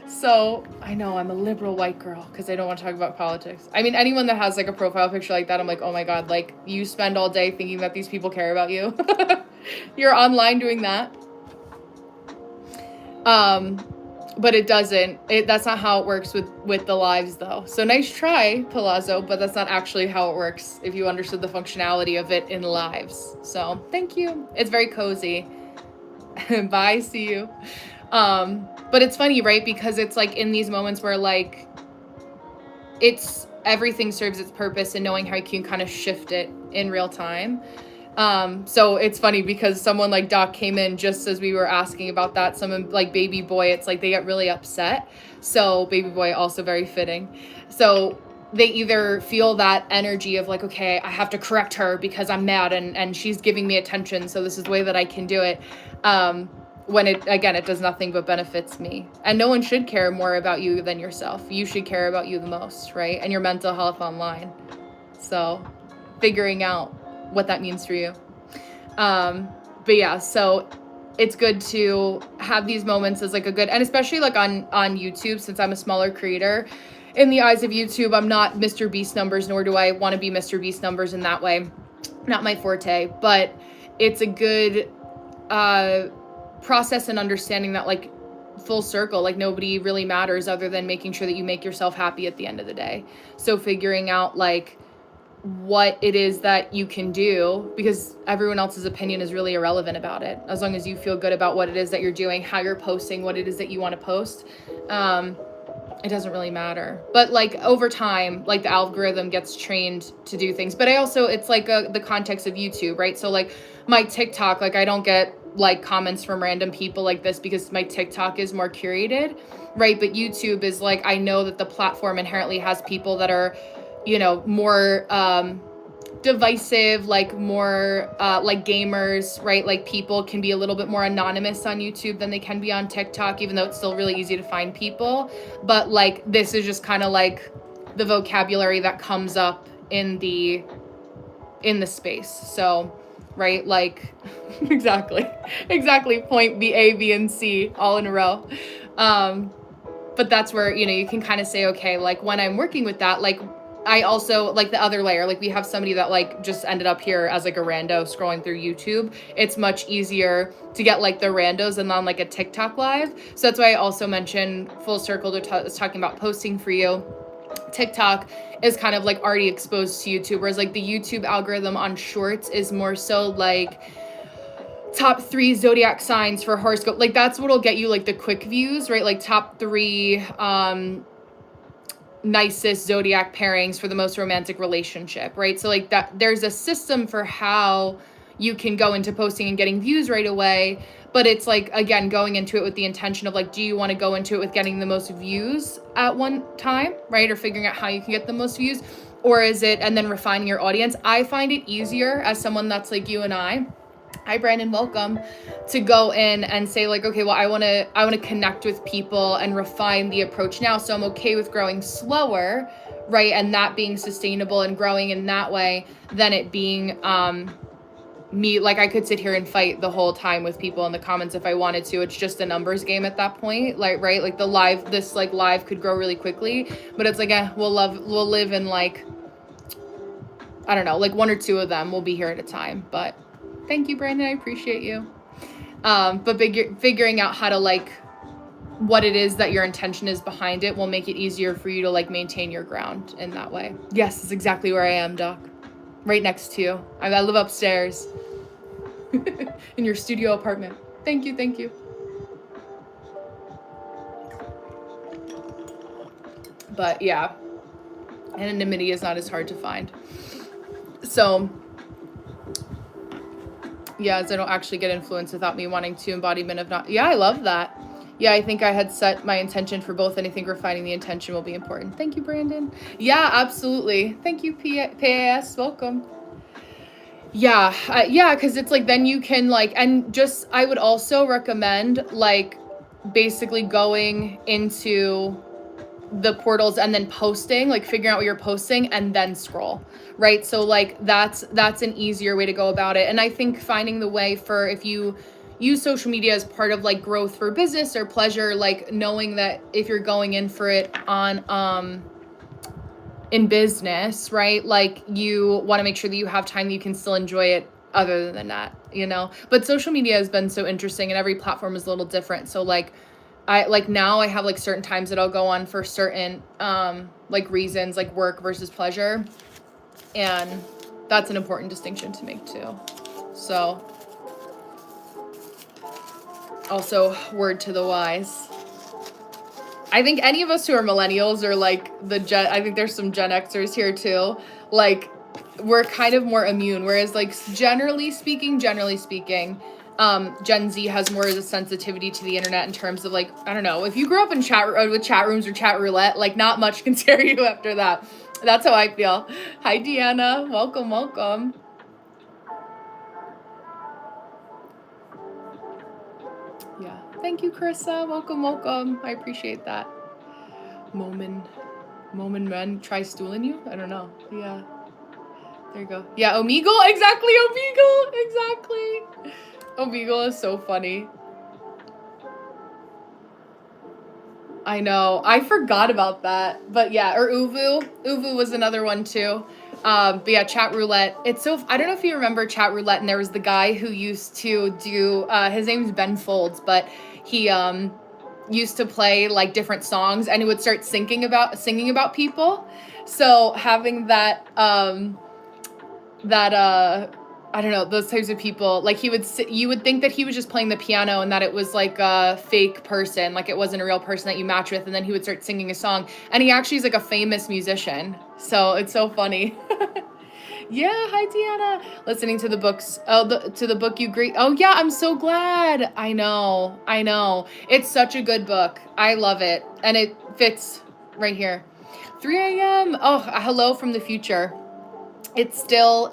So I know I'm a liberal white girl because I don't want to talk about politics. I mean, anyone that has like a profile picture like that, I'm like, oh my God, like you spend all day thinking that these people care about you. You're online doing that. But it doesn't, that's not how it works with the lives though. So nice try, Palazzo, but that's not actually how it works if you understood the functionality of it in lives. So thank you. It's very cozy. Bye, see you. But it's funny, right? Because it's like in these moments where like, it's everything serves its purpose, and knowing how you can kind of shift it in real time. So it's funny because someone like Doc came in just as we were asking about that. Someone like Baby Boy, it's like they get really upset. So Baby Boy, also very fitting. So they either feel that energy of like, okay, I have to correct her because I'm mad and she's giving me attention, so this is the way that I can do it. When it does nothing but benefits me. And no one should care more about you than yourself. You should care about you the most, right? And your mental health online. So figuring out what that means for you. But yeah, so it's good to have these moments as like a good, and especially like on YouTube, since I'm a smaller creator, in the eyes of YouTube, I'm not Mr. Beast numbers, nor do I want to be Mr. Beast numbers in that way. Not my forte, but it's a good process and understanding that like full circle, like nobody really matters other than making sure that you make yourself happy at the end of the day. So figuring out like what it is that you can do, because everyone else's opinion is really irrelevant about it. As long as you feel good about what it is that you're doing, how you're posting, what it is that you want to post, it doesn't really matter. But like over time, like the algorithm gets trained to do things. But I also, it's like the context of YouTube, right? So like my TikTok, like I don't get like comments from random people like this because my TikTok is more curated, right? But YouTube is like, I know that the platform inherently has people that are, you know, more divisive, like more like gamers, right? Like people can be a little bit more anonymous on YouTube than they can be on TikTok, even though it's still really easy to find people. But like this is just kind of like the vocabulary that comes up in the space. So right, like exactly point B, A, B, and C all in a row. But that's where, you know, you can kind of say, okay, like when I'm working with that, like I also like the other layer, like we have somebody that like just ended up here as like a rando scrolling through YouTube. It's much easier to get like the randos and on like a TikTok live. So that's why I also mentioned full circle to talking about posting for you. TikTok is kind of like already exposed to YouTube, whereas like the YouTube algorithm on shorts is more so like top 3 zodiac signs for horoscope. Like that's what'll get you like the quick views, right? Like top 3 nicest zodiac pairings for the most romantic relationship, right? So like that there's a system for how you can go into posting and getting views right away, but it's like, again, going into it with the intention of like, do you want to go into it with getting the most views at one time, right? Or figuring out how you can get the most views, or is it, and then refining your audience. I find it easier as someone that's like you and I. Hi, Brandon, welcome, to go in and say like, okay, well, I want to connect with people and refine the approach now. So I'm okay with growing slower, right? And that being sustainable and growing in that way than it being, me, like I could sit here and fight the whole time with people in the comments if I wanted to. It's just a numbers game at that point, like, right? Like this live could grow really quickly, but it's like, we'll live in like, I don't know, like 1 or 2 of them will be here at a time. But thank you, Brandon. I appreciate you. But figuring out how to like what it is that your intention is behind it will make it easier for you to like maintain your ground in that way. Yes, that's exactly where I am, Doc. Right next to you. I live upstairs in your studio apartment. Thank you. But yeah, anonymity is not as hard to find. So yeah, as I don't actually get influenced without me wanting to. Embodiment of not. Yeah, I love that. Yeah, I think I had set my intention for both, and I think refining the intention will be important. Thank you, Brandon. Yeah, absolutely. Thank you, PAS. Welcome. Yeah, because it's like then you can like, and just I would also recommend like basically going into the portals and then posting, like figuring out what you're posting and then scroll, right? So like that's an easier way to go about it. And I think finding the way for, if you use social media as part of like growth for business or pleasure, like knowing that if you're going in for it on in business, right, like you want to make sure that you have time that you can still enjoy it other than that, you know. But social media has been so interesting and every platform is a little different. So like I like now I have like certain times that I'll go on for certain like reasons, like work versus pleasure, and that's an important distinction to make too. So also, word to the wise, I think any of us who are millennials or like I think there's some Gen Xers here too. Like, we're kind of more immune. Whereas like generally speaking, Gen Z has more of a sensitivity to the internet in terms of like, I don't know, if you grew up in with chat rooms or chat roulette, like not much can scare you after that. That's how I feel. Hi, Deanna. Welcome, welcome. Yeah. Thank you, Carissa. Welcome, welcome. I appreciate that. Moment men try stooling you? I don't know. Yeah. There you go. Yeah, Omegle. Exactly, Omegle. Exactly. Omegle is so funny. I know. I forgot about that. But yeah, or Uvu. Uvu was another one too. But yeah, chat roulette. It's so, I don't know if you remember chat roulette, and there was the guy who used to do, his name's Ben Folds, but he used to play like different songs, and he would start singing about people. So having that I don't know, those types of people, like you would think that he was just playing the piano and that it was like a fake person, like it wasn't a real person that you match with, and then he would start singing a song, and he actually is like a famous musician. So it's so funny. Yeah, hi Deanna. Listening to the books. Oh, to the book you greet. Oh yeah, I'm so glad. I know. It's such a good book. I love it, and it fits right here. 3 a.m. Oh, hello from the future. It's still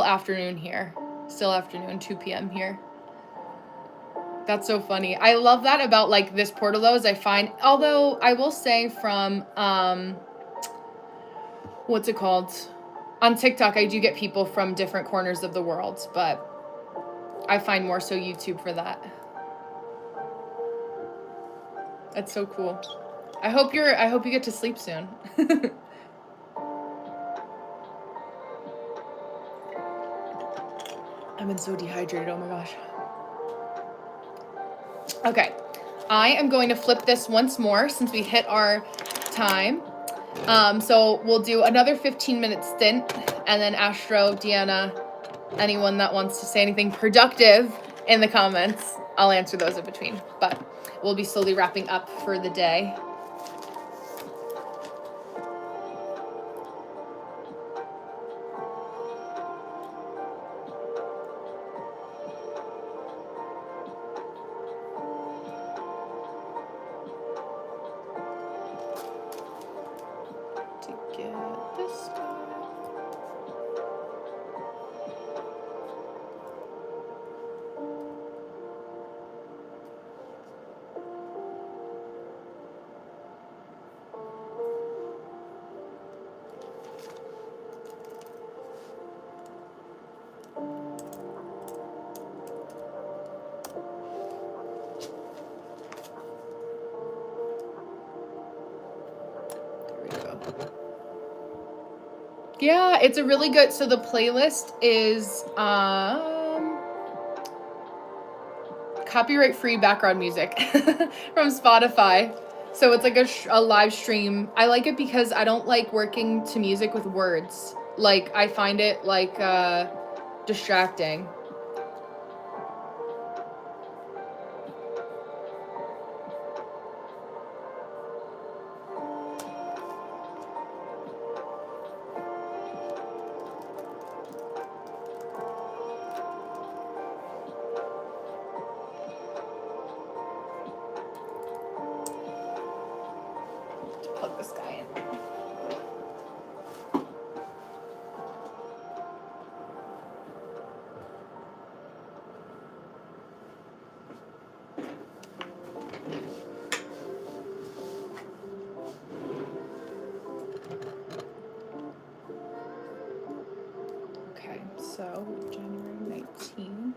afternoon here. Still afternoon, 2 p.m. here. That's so funny. I love that about like this portal though, is I find, although I will say from what's it called? On TikTok, I do get people from different corners of the world, but I find more so YouTube for that. That's so cool. I hope you get to sleep soon. I've been so dehydrated, oh my gosh. Okay, I am going to flip this once more since we hit our time. So we'll do another 15-minute stint, and then Astro, Deanna, anyone that wants to say anything productive in the comments, I'll answer those in between. But we'll be slowly wrapping up for the day. To get this guy. Yeah, it's a really good, so the playlist is copyright free background music from Spotify. So it's like a live stream. I like it because I don't like working to music with words. Like, I find it like distracting. Plug this guy in. Okay, so January 19th.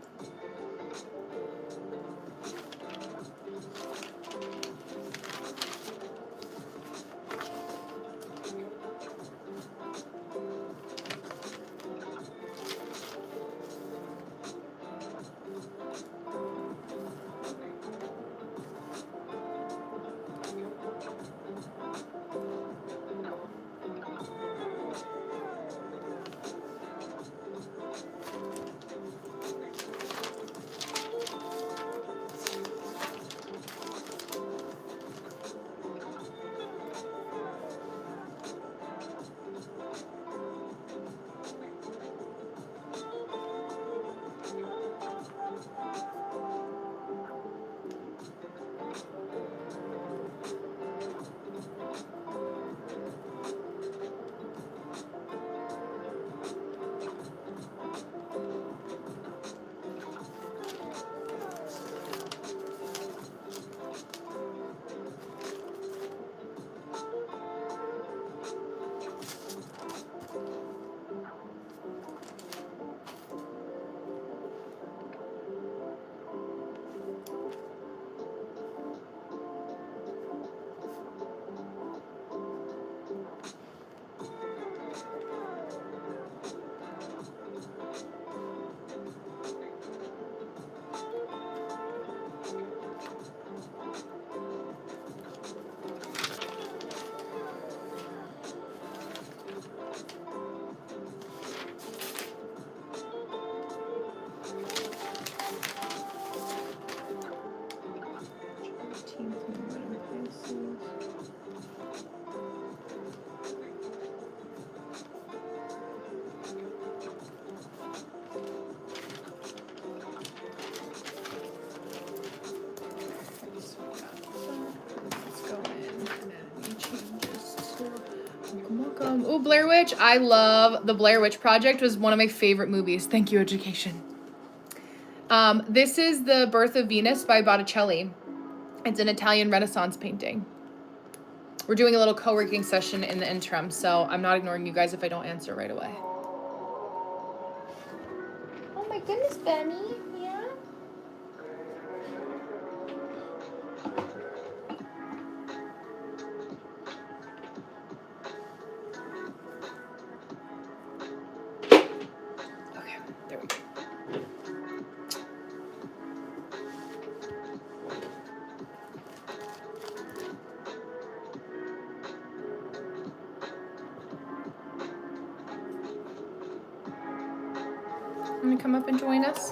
Blair Witch. I love the Blair Witch Project. Was one of my favorite movies. Thank you, education. This is The Birth of Venus by Botticelli. It's an Italian Renaissance painting. We're doing a little co-working session in the interim, so I'm not ignoring you guys if I don't answer right away. Oh my goodness, Benny. Yeah? Okay, there we go. Want to come up and join us?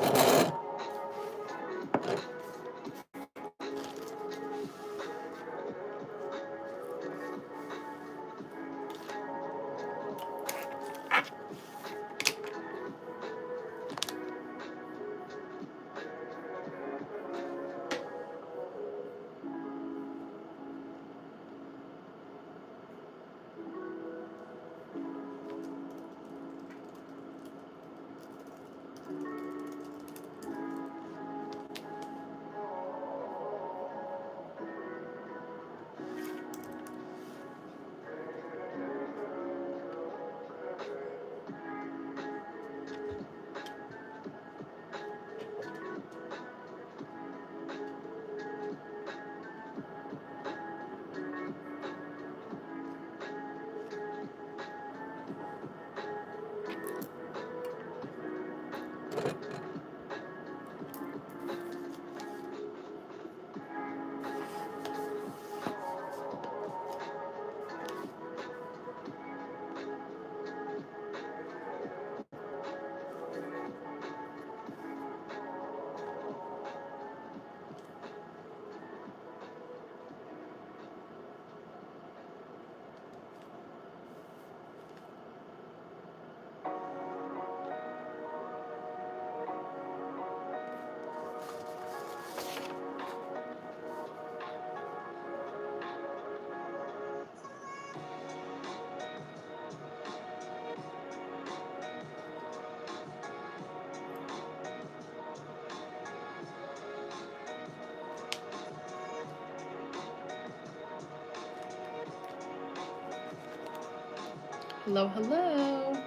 Hello, hello.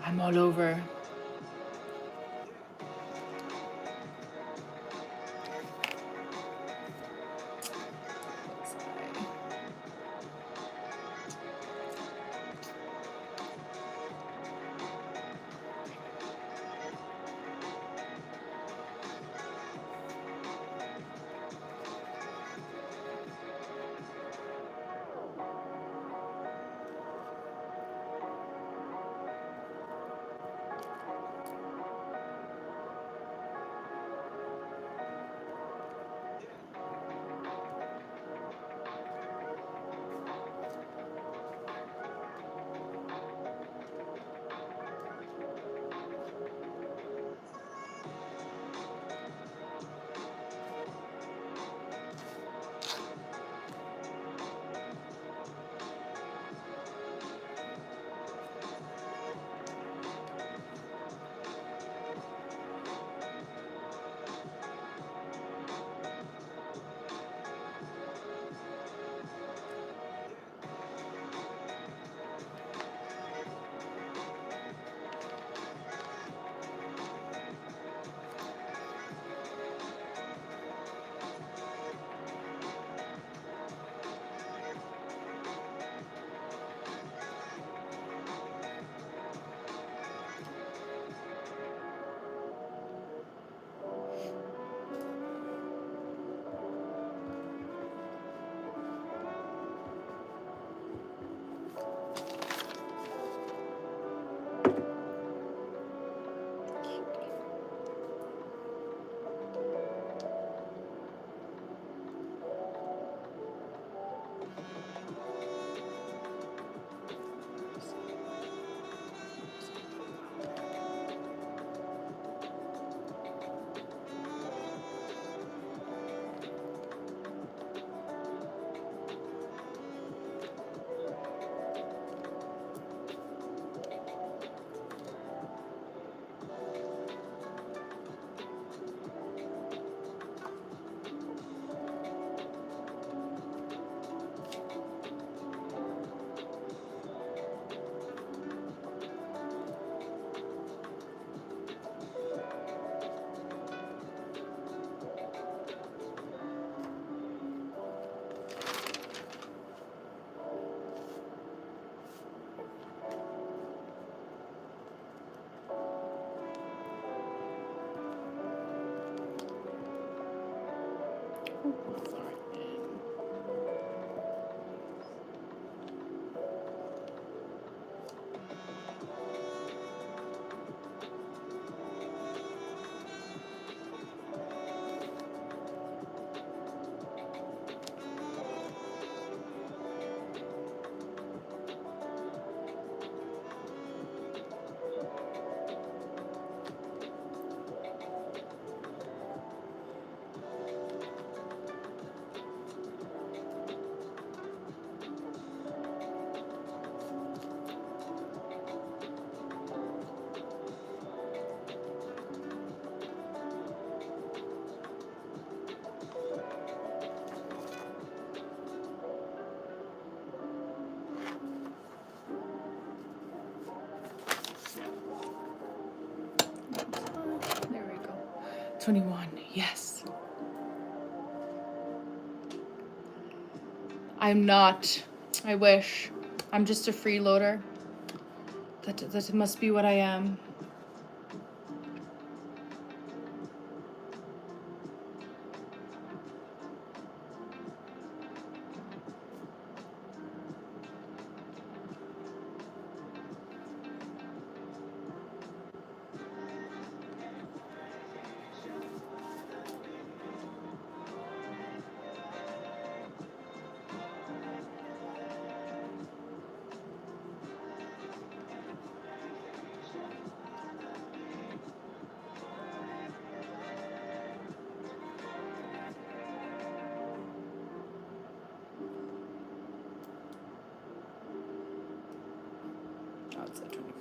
I'm all over. There we go. 21, yes. I'm not. I wish. I'm just a freeloader. That must be what I am. Oh, it's at 24.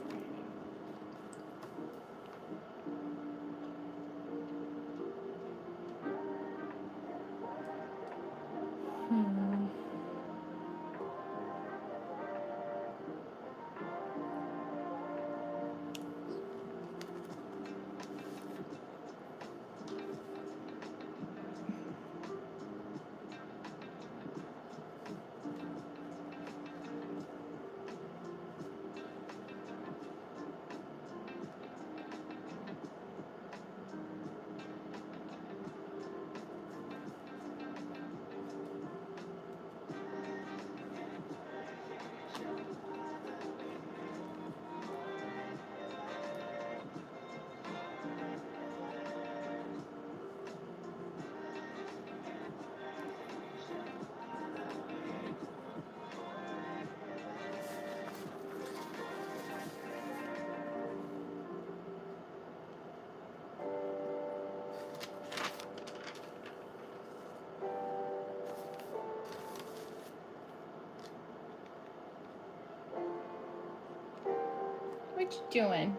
What you doing?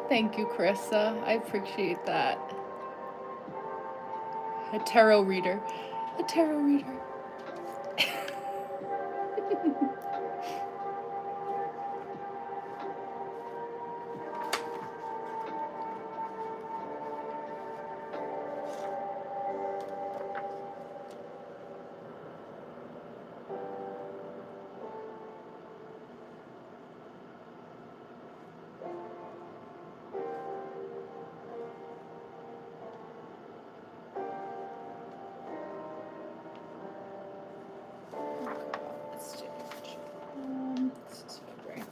Thank you, Carissa. I appreciate that. A tarot reader. A tarot reader. This is February.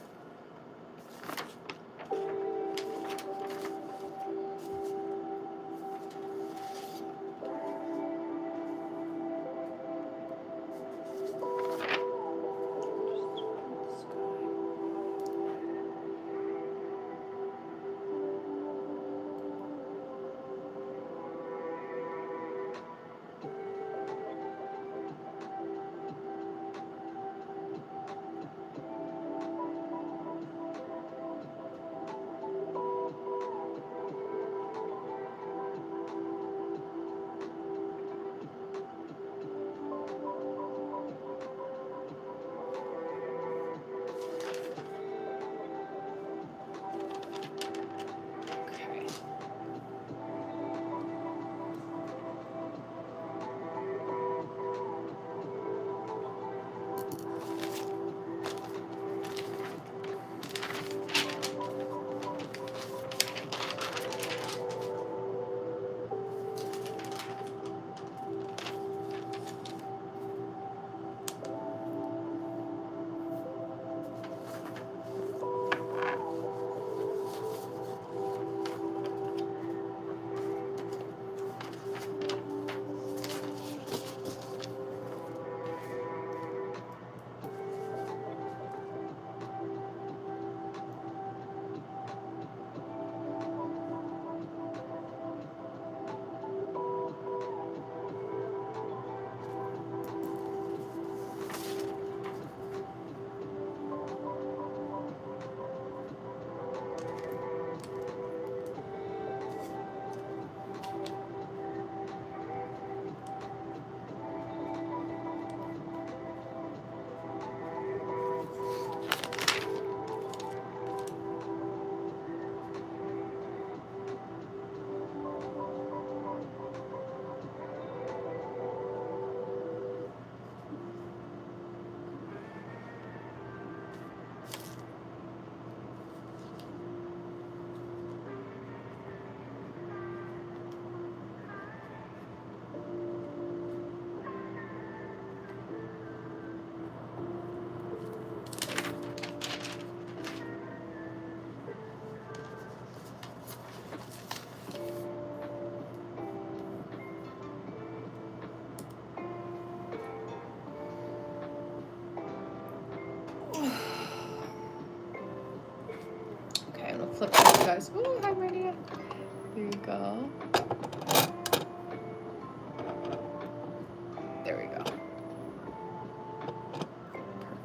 Okay, I'm gonna flip to you guys. Oh, hi, Maria. Here you go. There we go.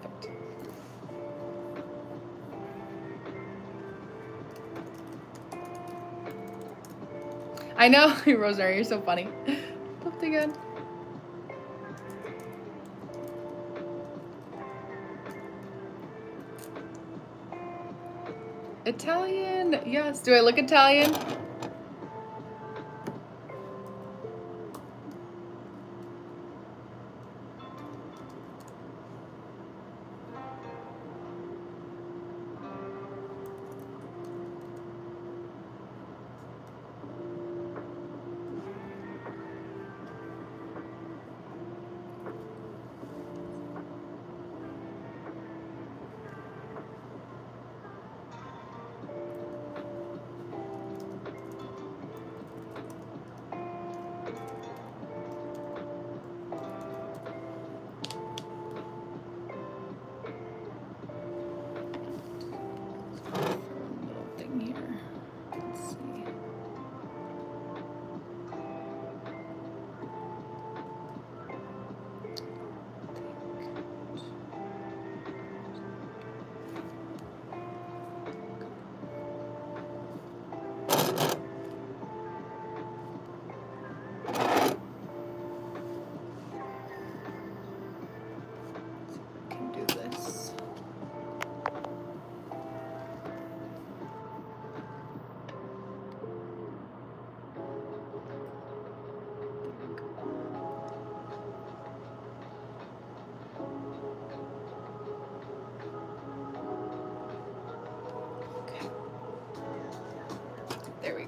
Perfect. I know, Rosemary, you're so funny. Flipped again. Italian, yes. Do I look Italian?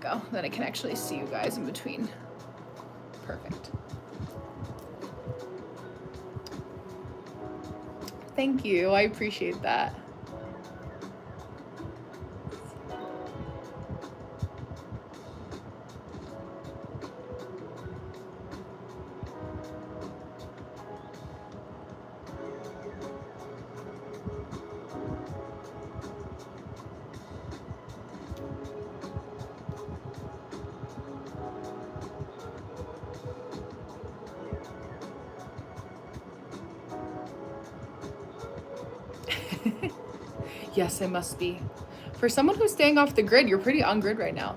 go. Then I can actually see you guys in between. Perfect. Thank you. I appreciate that. Yes, I must be. For someone who's staying off the grid, you're pretty on grid right now.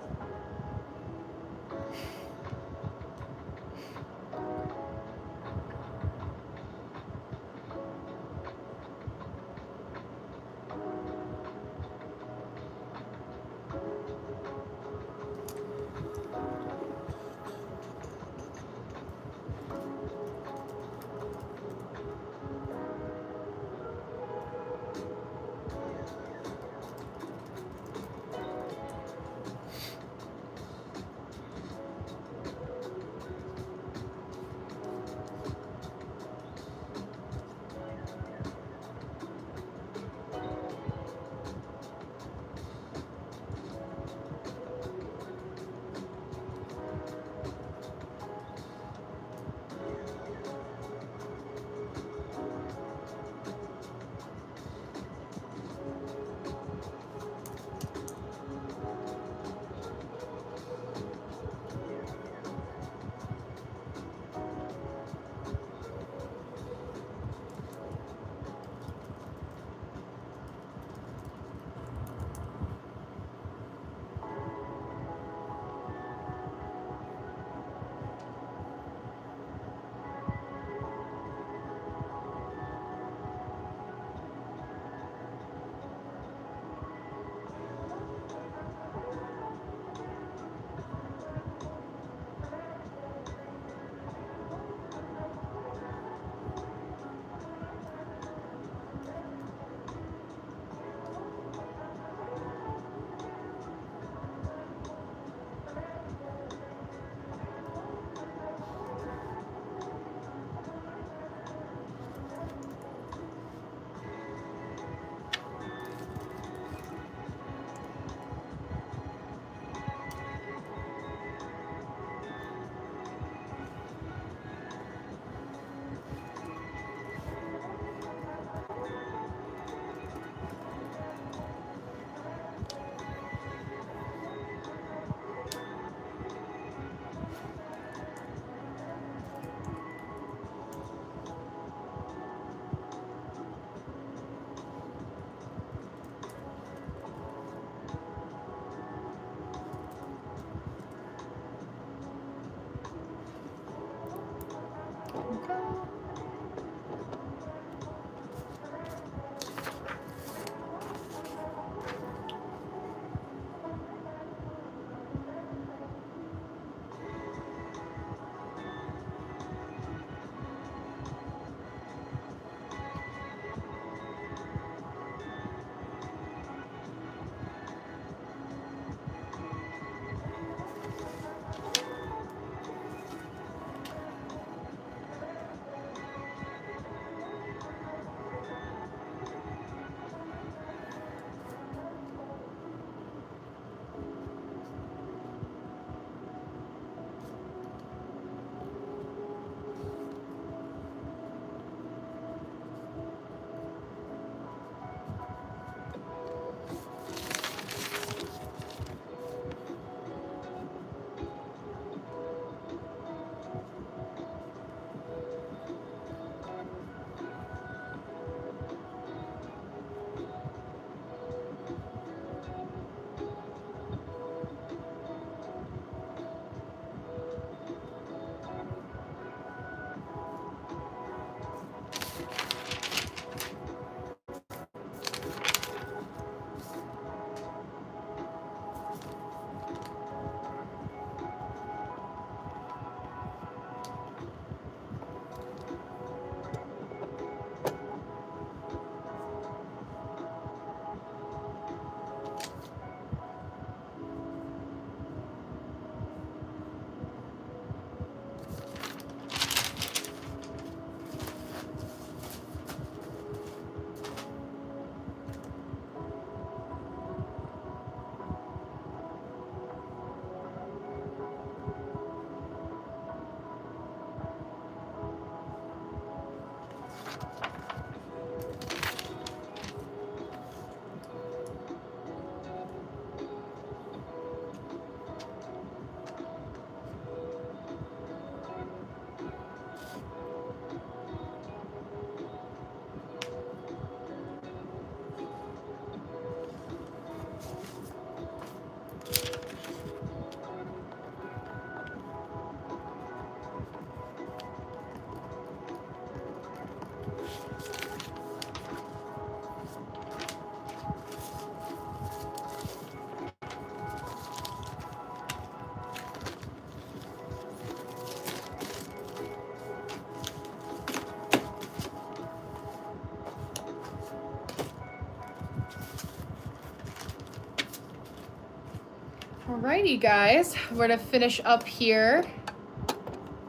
Alrighty, guys, we're gonna finish up here.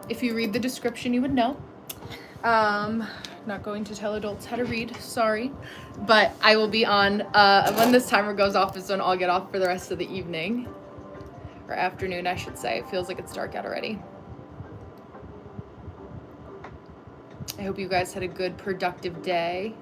If you read the description, you would know. Not going to tell adults how to read, sorry. But I will be on, when this timer goes off is when I'll get off for the rest of the evening. Or afternoon, I should say. It feels like it's dark out already. I hope you guys had a good, productive day.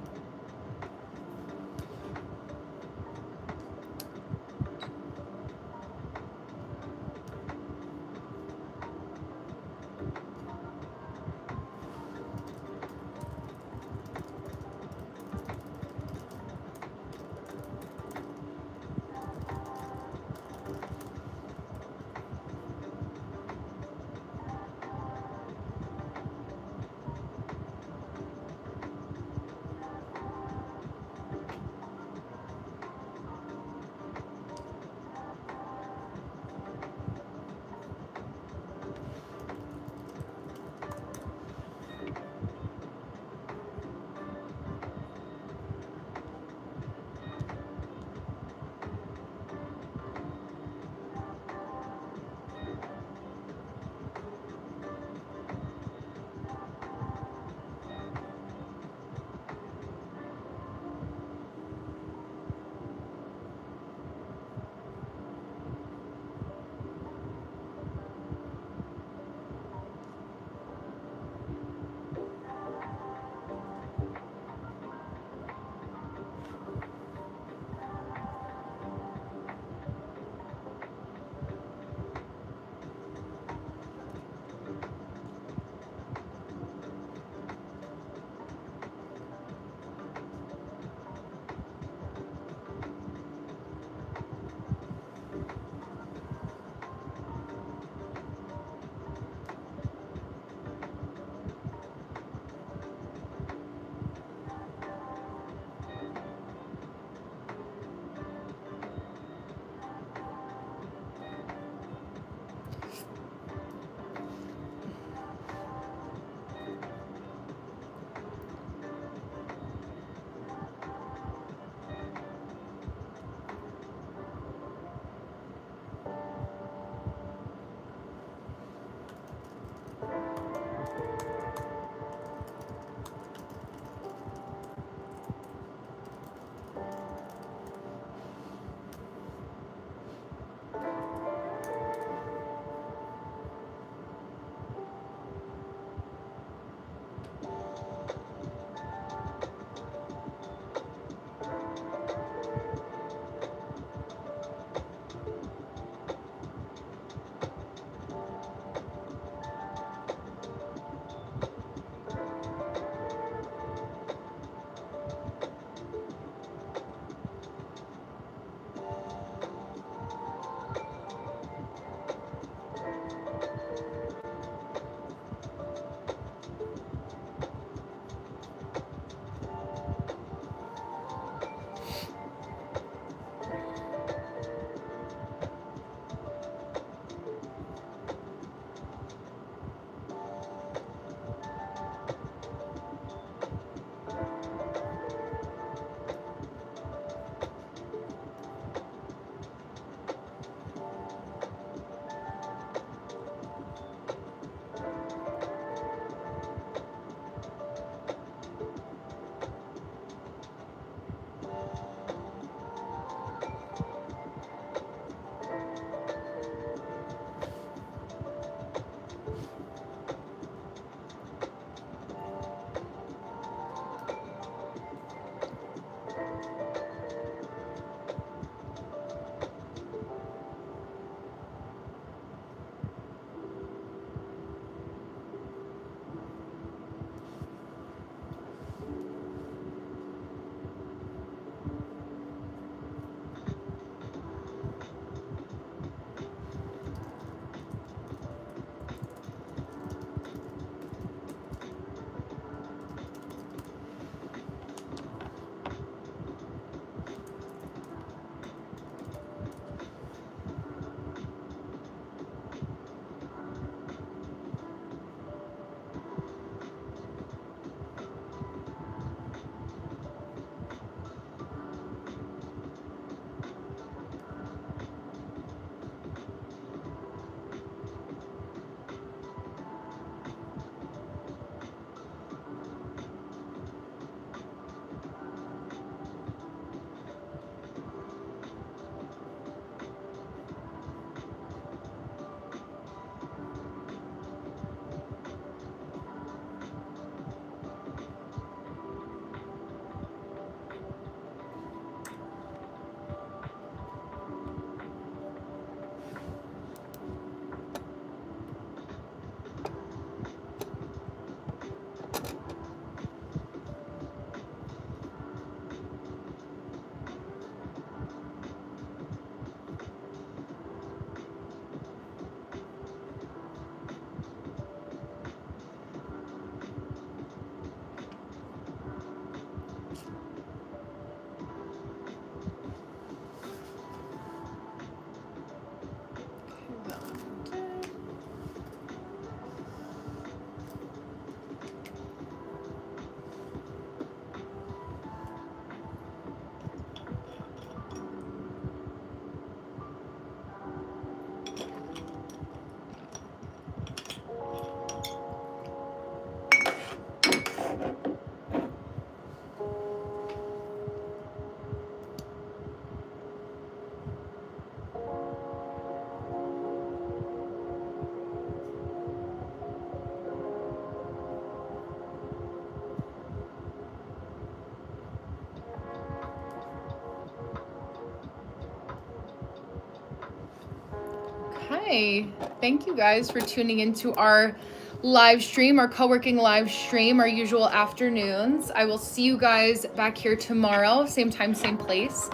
Hi, thank you guys for tuning into our live stream, our co-working live stream, our usual afternoons. I will see you guys back here tomorrow, same time, same place.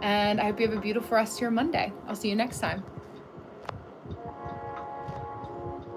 And I hope you have a beautiful rest of your Monday. I'll see you next time.